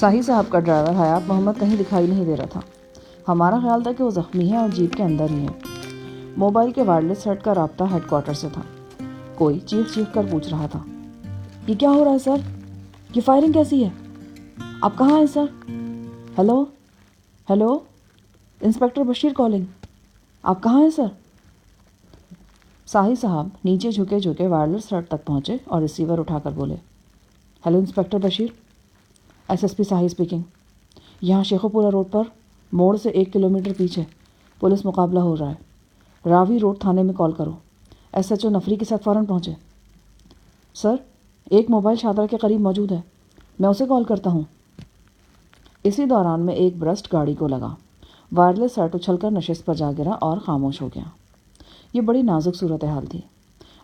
ساحل صاحب کا ڈرائیور حیات محمد کہیں دکھائی نہیں دے رہا تھا۔ ہمارا خیال تھا کہ وہ زخمی ہے اور جیپ کے اندر ہی ہے۔ موبائل کے وائرلیس سیٹ کا رابطہ ہیڈ کوارٹر سے تھا۔ کوئی چیخ چیخ کر پوچھ رہا تھا، یہ کیا ہو رہا ہے سر؟ یہ فائرنگ کیسی ہے؟ آپ کہاں ہیں sir? Hello hello, inspector Bashir calling. آپ کہاں ہیں سر؟ ساحل صاحب نیچے جھکے جھکے وائرلیس سیٹ تک پہنچے اور ریسیور اٹھا کر بولے، hello inspector Bashir, S S P Sahil speaking. یہاں شیخو پورہ روڈ پر موڑ سے 1 کلومیٹر پیچھے پولیس مقابلہ ہو رہا ہے، راوی روڈ تھانے میں کال کرو۔ ایس ایچ او نفری کے ساتھ فوراً پہنچے۔ سر، ایک موبائل شاہدرہ کے قریب موجود ہے، میں اسے کال کرتا ہوں۔ اسی دوران میں ایک برسٹ گاڑی کو لگا، وائرلیس سیٹ اچھل کر نشست پر جا گرا اور خاموش ہو گیا۔ یہ بڑی نازک صورتحال تھی۔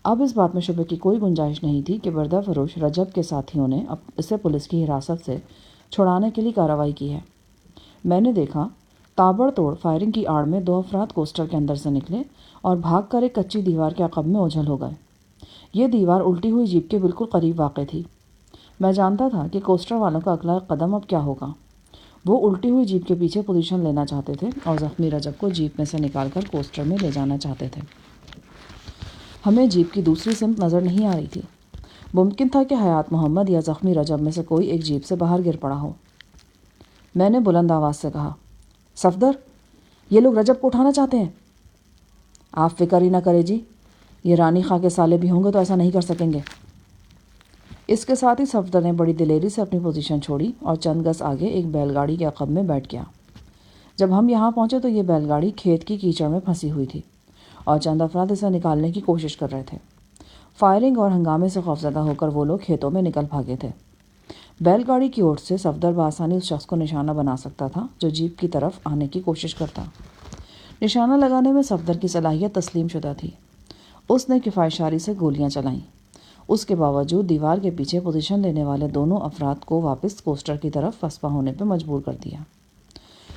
اب اس بات میں شبہ کی کوئی گنجائش نہیں تھی کہ بردہ فروش رجب کے ساتھیوں نے اسے پولیس کی حراست سے چھڑانے کے لیے کارروائی کی ہے۔ میں نے دیکھا تابڑ توڑ فائرنگ کی آڑ میں 2 افراد کوسٹر کے اندر سے نکلے اور بھاگ کر ایک کچی دیوار کے عقب میں اوجھل ہو گئے۔ یہ دیوار الٹی ہوئی جیپ کے بالکل قریب واقع تھی۔ میں جانتا تھا کہ کوسٹر والوں کا اگلا قدم اب کیا ہوگا۔ وہ الٹی ہوئی جیپ کے پیچھے پوزیشن لینا چاہتے تھے اور زخمی رجب کو جیپ میں سے نکال کر کوسٹر میں لے جانا چاہتے تھے۔ ہمیں جیپ کی دوسری سمت نظر نہیں آ رہی تھی۔ ممکن تھا کہ حیات محمد یا زخمی رجب میں سے کوئی ایک جیپ سے باہر گر پڑا ہو۔ میں نے بلند آواز سے کہا، صفدر، یہ لوگ رجب کو اٹھانا چاہتے ہیں۔ آپ فکر ہی نہ کرے جی، یہ رانی خاں کے سالے بھی ہوں گے تو ایسا نہیں کر سکیں گے۔ اس کے ساتھ ہی صفدر نے بڑی دلیری سے اپنی پوزیشن چھوڑی اور چند گز آگے ایک بیل گاڑی کے عقب میں بیٹھ گیا۔ جب ہم یہاں پہنچے تو یہ بیل گاڑی کھیت کی کیچڑ میں پھنسی ہوئی تھی اور چند افراد اسے نکالنے کی کوشش کر رہے تھے۔ فائرنگ اور ہنگامے سے خوفزدہ ہو کر وہ لوگ کھیتوں میں نکل بھاگے تھے۔ بیل گاڑی کی اوٹ سے صفدر بآسانی اس شخص کو نشانہ بنا سکتا تھا جو جیپ کی طرف آنے کی کوشش کرتا۔ نشانہ لگانے میں صفدر کی صلاحیت تسلیم شدہ تھی۔ اس نے کفایتشاری سے گولیاں چلائیں۔ اس کے باوجود دیوار کے پیچھے پوزیشن لینے والے دونوں افراد کو واپس کوسٹر کی طرف فسپا ہونے پہ مجبور کر دیا۔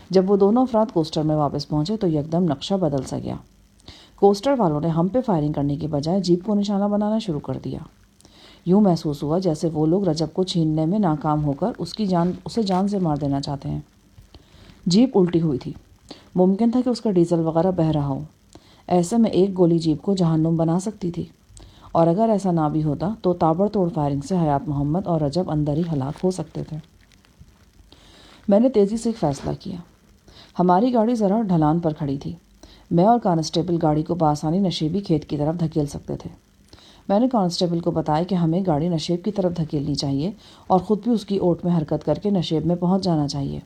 جب وہ دونوں افراد کوسٹر میں واپس پہنچے تو یکدم نقشہ بدل سا گیا۔ کوسٹر والوں نے ہم پہ فائرنگ کرنے کی بجائے جیپ کو نشانہ بنانا شروع کر دیا۔ یوں محسوس ہوا جیسے وہ لوگ رجب کو چھیننے میں ناکام ہو کر اسے جان سے مار دینا چاہتے ہیں۔ جیپ الٹی ہوئی تھی۔ ممکن تھا کہ اس کا ڈیزل وغیرہ بہہ رہا ہو۔ ایسے میں ایک گولی جیپ کو جہنم بنا سکتی تھی، اور اگر ایسا نہ بھی ہوتا تو تابڑ توڑ فائرنگ سے حیات محمد اور رجب اندر ہی ہلاک ہو سکتے تھے۔ میں نے تیزی سے ایک فیصلہ کیا۔ ہماری گاڑی ذرا ڈھلان پر کھڑی تھی۔ میں اور کانسٹیبل گاڑی کو بآسانی نشیبی کھیت کی طرف دھکیل سکتے تھے۔ میں نے کانسٹیبل کو بتایا کہ ہمیں گاڑی نشیب کی طرف دھکیلنی چاہیے اور خود بھی اس کی اوٹ میں حرکت کر کے نشیب میں پہنچ جانا چاہیے۔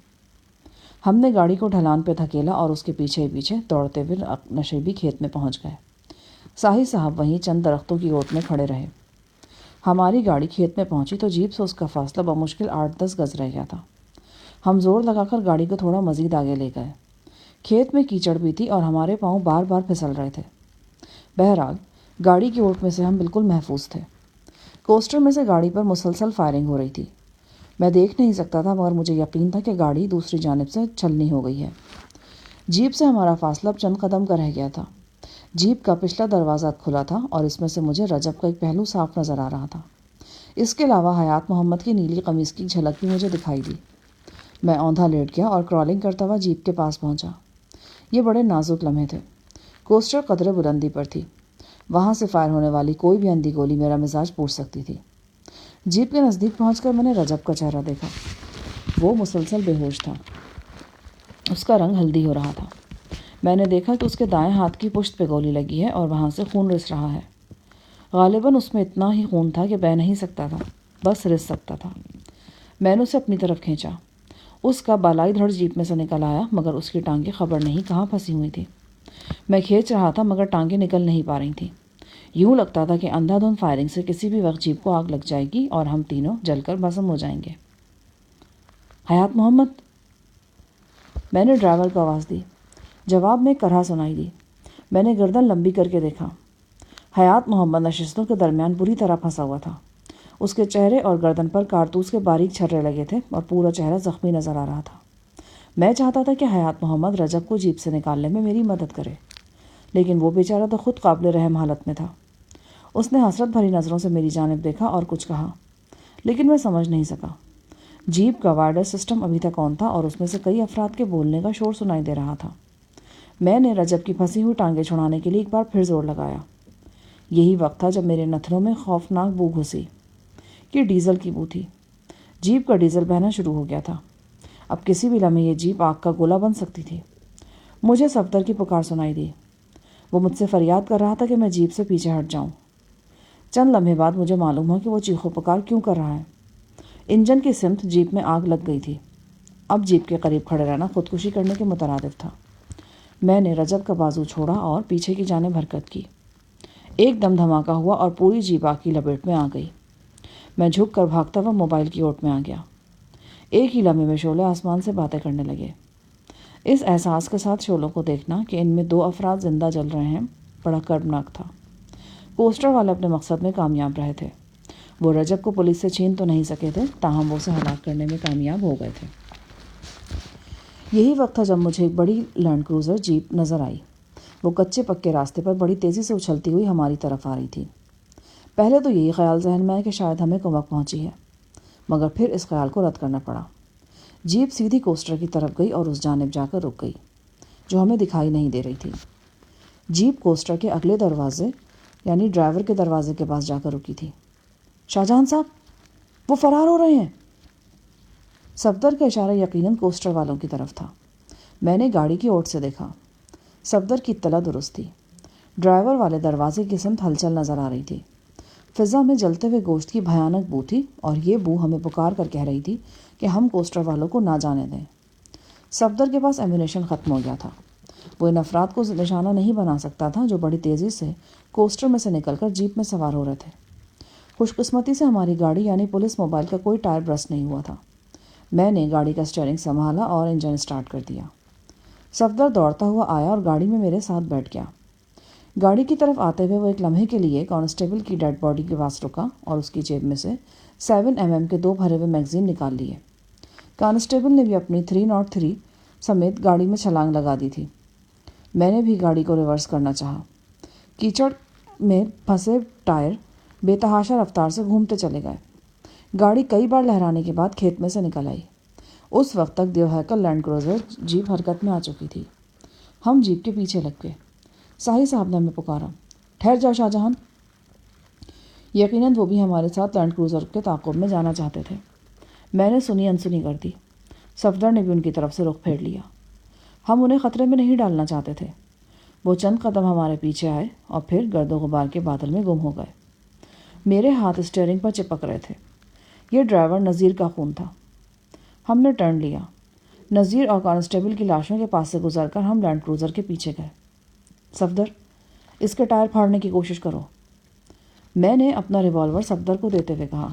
ہم نے گاڑی کو ڈھلان پہ دھکیلا اور اس کے پیچھے پیچھے دوڑتے ہوئے نشیبی کھیت میں پہنچ گئے۔ ساحل صاحب وہیں چند درختوں کی اوٹ میں کھڑے رہے۔ ہماری گاڑی کھیت میں پہنچی تو جیپ سے اس کا فاصلہ بمشکل 8-10 گز رہ گیا تھا۔ ہم زور لگا کر گاڑی کو تھوڑا مزید آگے لے گئے۔ کھیت میں کیچڑ بھی تھی اور ہمارے پاؤں بار بار پھسل رہے تھے۔ بہرحال گاڑی کی اوٹ میں سے ہم بالکل محفوظ تھے۔ کوسٹر میں سے گاڑی پر مسلسل فائرنگ ہو رہی تھی۔ میں دیکھ نہیں سکتا تھا مگر مجھے یقین تھا کہ گاڑی دوسری جانب سے چھلنی ہو گئی ہے۔ جیپ سے ہمارا فاصلہ اب چند قدم کا رہ گیا تھا۔ جیپ کا پچھلا دروازہ کھلا تھا اور اس میں سے مجھے رجب کا ایک پہلو صاف نظر آ رہا تھا۔ اس کے علاوہ حیات محمد کی نیلی قمیص کی جھلک بھی مجھے دکھائی دی۔ میں اوندھا لیٹ گیا اور کرالنگ کرتا ہوا جیپ کے پاس پہنچا۔ یہ بڑے نازک لمحے تھے۔ کوسٹر قدرے بلندی پر تھی۔ وہاں سے فائر ہونے والی کوئی بھی اندھی گولی میرا مزاج پوچھ سکتی تھی۔ جیپ کے نزدیک پہنچ کر میں نے رجب کا چہرہ دیکھا۔ وہ مسلسل بے ہوش تھا۔ اس کا رنگ ہلدی ہو رہا تھا۔ میں نے دیکھا کہ اس کے دائیں ہاتھ کی پشت پہ گولی لگی ہے اور وہاں سے خون رس رہا ہے۔ غالباً اس میں اتنا ہی خون تھا کہ بہہ نہیں سکتا تھا، بس رس سکتا تھا۔ میں نے اسے اپنی طرف کھینچا۔ اس کا بالائی دھڑ جیپ میں سے نکل آیا مگر اس کی ٹانگیں خبر نہیں کہاں پھنسی ہوئی تھی۔ میں کھینچ رہا تھا مگر ٹانگیں نکل نہیں پا رہی تھیں۔ یوں لگتا تھا کہ اندھا دھند فائرنگ سے کسی بھی وقت جیپ کو آگ لگ جائے گی اور ہم تینوں جل کر بھسم ہو جائیں گے۔ حیات محمد، میں نے ڈرائیور کو آواز دی۔ جواب میں کرہا سنائی دی۔ میں نے گردن لمبی کر کے دیکھا۔ حیات محمد نشستوں کے درمیان بری طرح پھنسا ہوا تھا۔ اس کے چہرے اور گردن پر کارتوس کے باریک چھرے لگے تھے اور پورا چہرہ زخمی نظر آ رہا تھا۔ میں چاہتا تھا کہ حیات محمد رجب کو جیپ سے نکالنے میں میری مدد کرے، لیکن وہ بیچارہ تو خود قابل رحم حالت میں تھا۔ اس نے حسرت بھری نظروں سے میری جانب دیکھا اور کچھ کہا، لیکن میں سمجھ نہیں سکا۔ جیپ کا وائرلیس سسٹم ابھی تک آن تھا اور اس میں سے کئی افراد کے بولنے کا شور سنائی دے رہا تھا۔ میں نے رجب کی پھنسی ہوئی ٹانگیں چھڑانے کے لیے ایک بار پھر زور لگایا۔ یہی وقت تھا جب میرے نتھنوں میں خوفناک بو گھسی۔ یہ ڈیزل کی بو تھی۔ جیپ کا ڈیزل بہنا شروع ہو گیا تھا۔ اب کسی بھی لمحے یہ جیپ آگ کا گولا بن سکتی تھی۔ مجھے صفدر کی پکار سنائی دی۔ وہ مجھ سے فریاد کر رہا تھا کہ میں جیپ سے پیچھے ہٹ جاؤں۔ چند لمحے بعد مجھے معلوم ہوا کہ وہ چیخو پکار کیوں کر رہا ہے۔ انجن کی سمت جیپ میں آگ لگ گئی تھی۔ اب جیپ کے قریب کھڑے رہنا خودکشی کرنے کے مترادف تھا۔ میں نے رجب کا بازو چھوڑا اور پیچھے کی جانب حرکت کی۔ ایک دم دھماکہ ہوا اور پوری جیپ آگ کی لپیٹ میں آ گئی۔ میں جھک کر بھاگتا ہوا موبائل کی اوٹ میں آ گیا۔ ایک ہی لمحے میں شعلے آسمان سے باتیں کرنے لگے۔ اس احساس کے ساتھ شعلوں کو دیکھنا کہ ان میں 2 افراد زندہ جل رہے ہیں بڑا کربناک تھا۔ کوسٹر والے اپنے مقصد میں کامیاب رہے تھے۔ وہ رجب کو پولیس سے چھین تو نہیں سکے تھے، تاہم وہ اسے ہلاک کرنے میں کامیاب ہو گئے تھے۔ یہی وقت تھا جب مجھے ایک بڑی لینڈ کروزر جیپ نظر آئی۔ وہ کچے پکے راستے پر بڑی تیزی سے اچھلتی ہوئی ہماری طرف آ رہی تھی۔ پہلے تو یہی خیال ذہن میں آیا کہ شاید ہمیں کمک پہنچی ہے، مگر پھر اس خیال کو رد کرنا پڑا۔ جیپ سیدھی کوسٹر کی طرف گئی اور اس جانب جا کر رک گئی جو ہمیں دکھائی نہیں دے رہی تھی۔ جیپ کوسٹر کے اگلے دروازے یعنی ڈرائیور کے دروازے کے پاس جا کر رکی تھی۔ شاہ جہاں صاحب، وہ فرار ہو رہے ہیں۔ صفدر کا اشارہ یقیناً کوسٹر والوں کی طرف تھا۔ میں نے گاڑی کی اوٹ سے دیکھا۔ صفدر کی اطلاع درست تھی۔ ڈرائیور والے دروازے کی سمت ہلچل نظر آ رہی تھی۔ فضا میں جلتے ہوئے گوشت کی بھیانک بو تھی اور یہ بو ہمیں پکار کر کہہ رہی تھی کہ ہم کوسٹر والوں کو نہ جانے دیں۔ صفدر کے پاس ایمونیشن ختم ہو گیا تھا۔ وہ ان افراد کو نشانہ نہیں بنا سکتا تھا جو بڑی تیزی سے کوسٹر میں سے نکل کر جیپ میں سوار ہو رہے تھے۔ خوش قسمتی سے ہماری گاڑی یعنی پولیس موبائل کا کوئی ٹائر برسٹ نہیں ہوا تھا۔ میں نے گاڑی کا اسٹیئرنگ سنبھالا اور انجن اسٹارٹ کر دیا۔ صفدر دوڑتا ہوا آیا اور گاڑی میں میرے ساتھ بیٹھ گیا۔ گاڑی کی طرف آتے ہوئے وہ ایک لمحے کے لیے کانسٹیبل کی ڈیڈ باڈی کے پاس رکا اور اس کی جیب میں سے 7mm کے 2 بھرے ہوئے میگزین نکال لیے۔ کانسٹیبل نے بھی اپنی 303 سمیت گاڑی میں چھلانگ لگا دی تھی۔ میں نے بھی گاڑی کو ریورس کرنا چاہا۔ کیچڑ میں پھنسے ٹائر بے تحاشا رفتار سے گھومتے چلے گئے۔ گاڑی کئی بار لہرانے کے بعد کھیت میں سے نکل آئی۔ اس وقت تک دیوہیکل لینڈ کروزر جیپ حرکت میں آ چکی تھی۔ ہم جیپ کے پیچھے لگ گئے۔ ساحل صاحب نے ہمیں پکارا، ٹھہر جاؤ شاہ جہاں۔ یقیناً وہ بھی ہمارے ساتھ لینڈ کروزر کے تعاقب میں جانا چاہتے تھے۔ میں نے سنی انسنی کر دی۔ صفدر نے بھی ان کی طرف سے رخ پھیر لیا۔ ہم انہیں خطرے میں نہیں ڈالنا چاہتے تھے۔ وہ چند قدم ہمارے پیچھے آئے اور پھر گرد و غبار کے بادل میں گم ہو گئے۔ میرے ہاتھ اسٹیئرنگ پر چپک رہے تھے۔ یہ ڈرائیور نذیر کا خون تھا۔ ہم نے ٹرن لیا۔ نذیر اور کانسٹیبل کی لاشوں کے پاس سے گزر کر ہم لینڈ کروزر کے پیچھے گئے۔ صفدر، اس کے ٹائر پھاڑنے کی کوشش کرو۔ میں نے اپنا ریوالور صفدر کو دیتے ہوئے کہا۔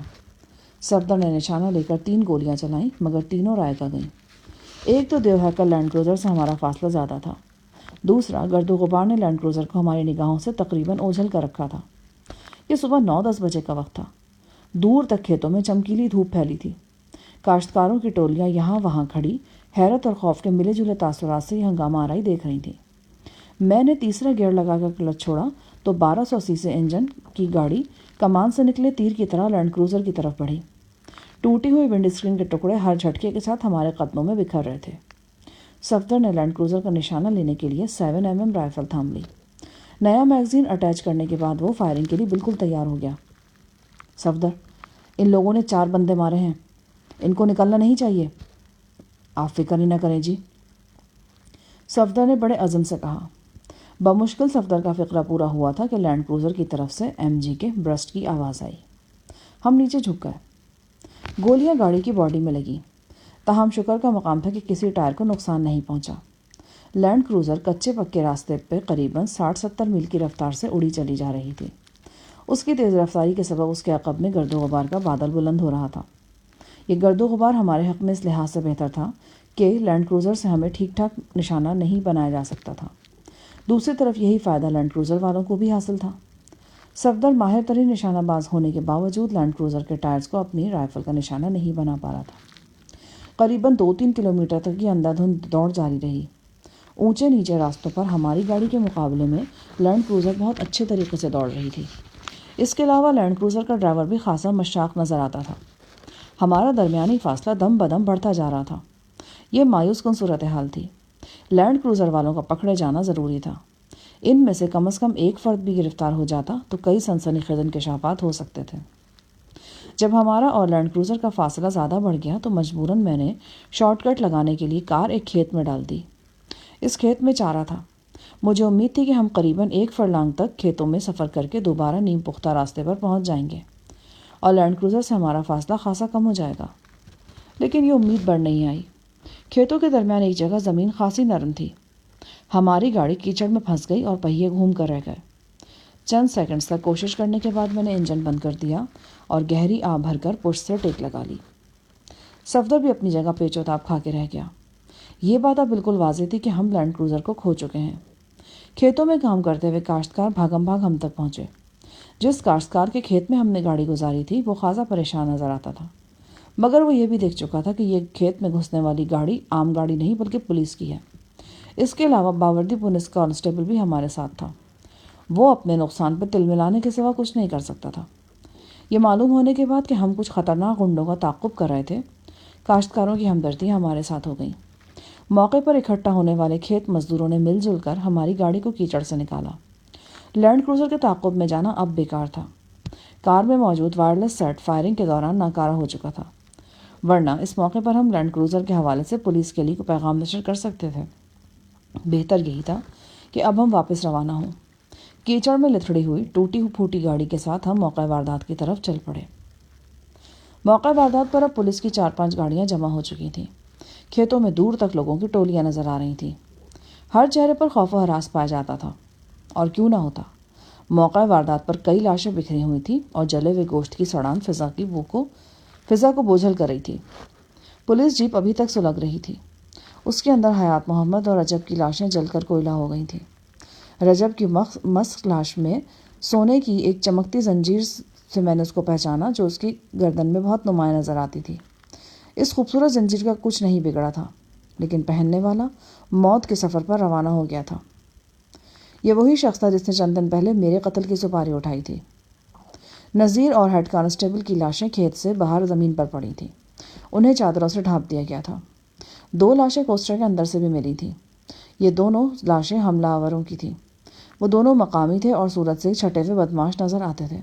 صفدر نے نشانہ لے کر 3 گولیاں چلائیں مگر تینوں رائگاں گئیں۔ ایک تو دیوہیکل لینڈ کروزر سے ہمارا فاصلہ زیادہ تھا، دوسرا گرد و غبار نے لینڈ کروزر کو ہماری نگاہوں سے تقریباً اوجھل کر رکھا تھا۔ یہ صبح 9-10 بجے کا وقت تھا۔ دور تک کھیتوں میں چمکیلی دھوپ پھیلی تھی۔ کاشتکاروں کی ٹولیاں یہاں وہاں کھڑی حیرت اور خوف کے ملے جلے تاثرات سے یہ ہنگامہ آرائی دیکھ رہی تھیں۔ میں نے تیسرا گیئر لگا کر کلچ چھوڑا تو 1280 سے انجن کی گاڑی کمان سے نکلے تیر کی طرح لینڈ کروزر کی طرف بڑھی۔ ٹوٹی ہوئی ونڈ اسکرین کے ٹکڑے ہر جھٹکے کے ساتھ ہمارے قدموں میں بکھر رہے تھے۔ صفدر نے لینڈ کروزر کا نشانہ لینے کے لیے 7mm رائفل تھام لی۔ نیا میگزین اٹیچ کرنے کے بعد وہ فائرنگ کے لیے بالکل تیار ہو گیا۔ صفدر، ان لوگوں نے 4 بندے مارے ہیں، ان کو نکلنا نہیں چاہیے۔ آپ فکر ہی نہ کریں جی، صفدر نے بڑے عزم سے کہا۔ بمشکل صفدر کا فقرہ پورا ہوا تھا کہ لینڈ کروزر کی طرف سے MG کے برسٹ کی آواز آئی۔ ہم نیچے جھک گئے۔ گولیاں گاڑی کی باڈی میں لگیں، تاہم شکر کا مقام تھا کہ کسی ٹائر کو نقصان نہیں پہنچا۔ لینڈ کروزر کچے پکے راستے پہ قریباً 60-70 میل کی رفتار سے اڑی چلی جا رہی تھی۔ اس کی تیز رفتاری کے سبب اس کے عقب میں گرد و غبار کا بادل بلند ہو رہا تھا۔ یہ گرد و غبار ہمارے حق میں اس لحاظ سے بہتر تھا کہ لینڈ کروزر سے ہمیں ٹھیک ٹھاک نشانہ نہیں بنایا جا سکتا تھا۔ دوسری طرف یہی فائدہ لینڈ کروزر والوں کو بھی حاصل تھا۔ صفدر ماہر ترین نشانہ باز ہونے کے باوجود لینڈ کروزر کے ٹائرز کو اپنی رائفل کا نشانہ نہیں بنا پا رہا تھا۔ قریباً 2-3 کلومیٹر تک یہ اندھا دھند دوڑ جاری رہی۔ اونچے نیچے راستوں پر ہماری گاڑی کے مقابلے میں لینڈ کروزر بہت اچھے طریقے سے دوڑ رہی تھی۔ اس کے علاوہ لینڈ کروزر کا ڈرائیور بھی خاصا مشاق نظر آتا تھا۔ ہمارا درمیانی فاصلہ دم بدم بڑھتا جا رہا تھا۔ یہ مایوس کن صورتحال تھی۔ لینڈ کروزر والوں کا پکڑے جانا ضروری تھا۔ ان میں سے کم از کم ایک فرد بھی گرفتار ہو جاتا تو کئی سنسنی خیز انکشافات ہو سکتے تھے۔ جب ہمارا اور لینڈ کروزر کا فاصلہ زیادہ بڑھ گیا تو مجبوراً میں نے شارٹ کٹ لگانے کے لیے کار ایک کھیت میں ڈال دی۔ اس کھیت میں چارہ تھا۔ مجھے امید تھی کہ ہم قریباً 1 فرلانگ تک کھیتوں میں سفر کر کے دوبارہ نیم پختہ راستے پر پہنچ جائیں گے اور لینڈ کروزر سے ہمارا فاصلہ خاصا کم ہو جائے گا، لیکن یہ امید بڑھ نہیں آئی۔ کھیتوں کے درمیان ایک جگہ زمین خاصی نرم تھی۔ ہماری گاڑی کیچڑ میں پھنس گئی اور پہیے گھوم کر رہ گئے۔ چند سیکنڈز تک کوشش کرنے کے بعد میں نے انجن بند کر دیا اور گہری آہ بھر کر پشت سے ٹیک لگا لی۔ صفدر بھی اپنی جگہ پیچ و تاب کھا کے رہ گیا۔ یہ بات اب بالکل واضح تھی کہ ہم لینڈ کروزر کو کھو چکے ہیں۔ کھیتوں میں کام کرتے ہوئے کاشتکار بھاگم بھاگ ہم تک پہنچے۔ جس کاشتکار کے کھیت میں ہم نے گاڑی گزاری تھی وہ خاصا پریشان نظر آتا تھا، مگر وہ یہ بھی دیکھ چکا تھا کہ یہ کھیت میں گھسنے والی گاڑی عام گاڑی نہیں بلکہ پولیس کی ہے۔ اس کے علاوہ باوردی پولیس کانسٹیبل بھی ہمارے ساتھ تھا۔ وہ اپنے نقصان پر تل ملانے کے سوا کچھ نہیں کر سکتا تھا۔ یہ معلوم ہونے کے بعد کہ ہم کچھ خطرناک غنڈوں کا تعاقب کر رہے تھے، کاشتکاروں کی ہمدردیاں ہمارے ساتھ ہو گئیں۔ موقع پر اکٹھا ہونے والے کھیت مزدوروں نے مل جل کر ہماری گاڑی کو کیچڑ سے نکالا۔ لینڈ کروزر کے تعاقب میں جانا اب بیکار تھا۔ کار میں موجود وائرلیس سیٹ فائرنگ کے دوران ناکارہ ہو چکا تھا، ورنہ اس موقع پر ہم لینڈ کروزر کے حوالے سے پولیس کے لیے کوئی پیغام نشر کر سکتے تھے۔ بہتر یہی تھا کہ اب ہم واپس روانہ ہوں۔ کیچڑ میں لتھڑی ہوئی ٹوٹی پھوٹی گاڑی کے ساتھ ہم موقع واردات کی طرف چل پڑے۔ موقع واردات پر اب پولیس کی 4-5 گاڑیاں جمع ہو چکی تھیں۔ کھیتوں میں دور تک لوگوں کی ٹولیاں نظر آ رہی تھیں۔ ہر چہرے پر خوف و ہراس پایا جاتا تھا، اور کیوں نہ ہوتا۔ موقع واردات پر کئی لاشیں بکھری ہوئی تھیں اور جلے ہوئے گوشت کی سڑان فضا کو بوجھل کر رہی تھی۔ پولیس جیپ ابھی تک سلگ رہی تھی۔ اس کے اندر حیات محمد اور رجب کی لاشیں جل کر کوئلہ ہو گئی تھیں۔ رجب کی مسک لاش میں سونے کی ایک چمکتی زنجیر سے میں نے اس کو پہچانا جو اس کی گردن میں بہت نمایاں نظر آتی تھی۔ اس خوبصورت زنجیر کا کچھ نہیں بگڑا تھا، لیکن پہننے والا موت کے سفر پر روانہ ہو گیا تھا۔ یہ وہی شخص تھا جس نے چند دن پہلے میرے قتل کی سپاری اٹھائی تھی۔ نذیر اور ہیڈ کانسٹیبل کی لاشیں کھیت سے باہر زمین پر پڑی تھیں۔ انہیں چادروں سے ڈھانپ دیا گیا تھا۔ 2 لاشیں کوسٹر کے اندر سے بھی ملی تھیں۔ یہ دونوں لاشیں حملہ آوروں کی تھیں۔ وہ دونوں مقامی تھے اور صورت سے چھٹے ہوئے بدماش نظر آتے تھے،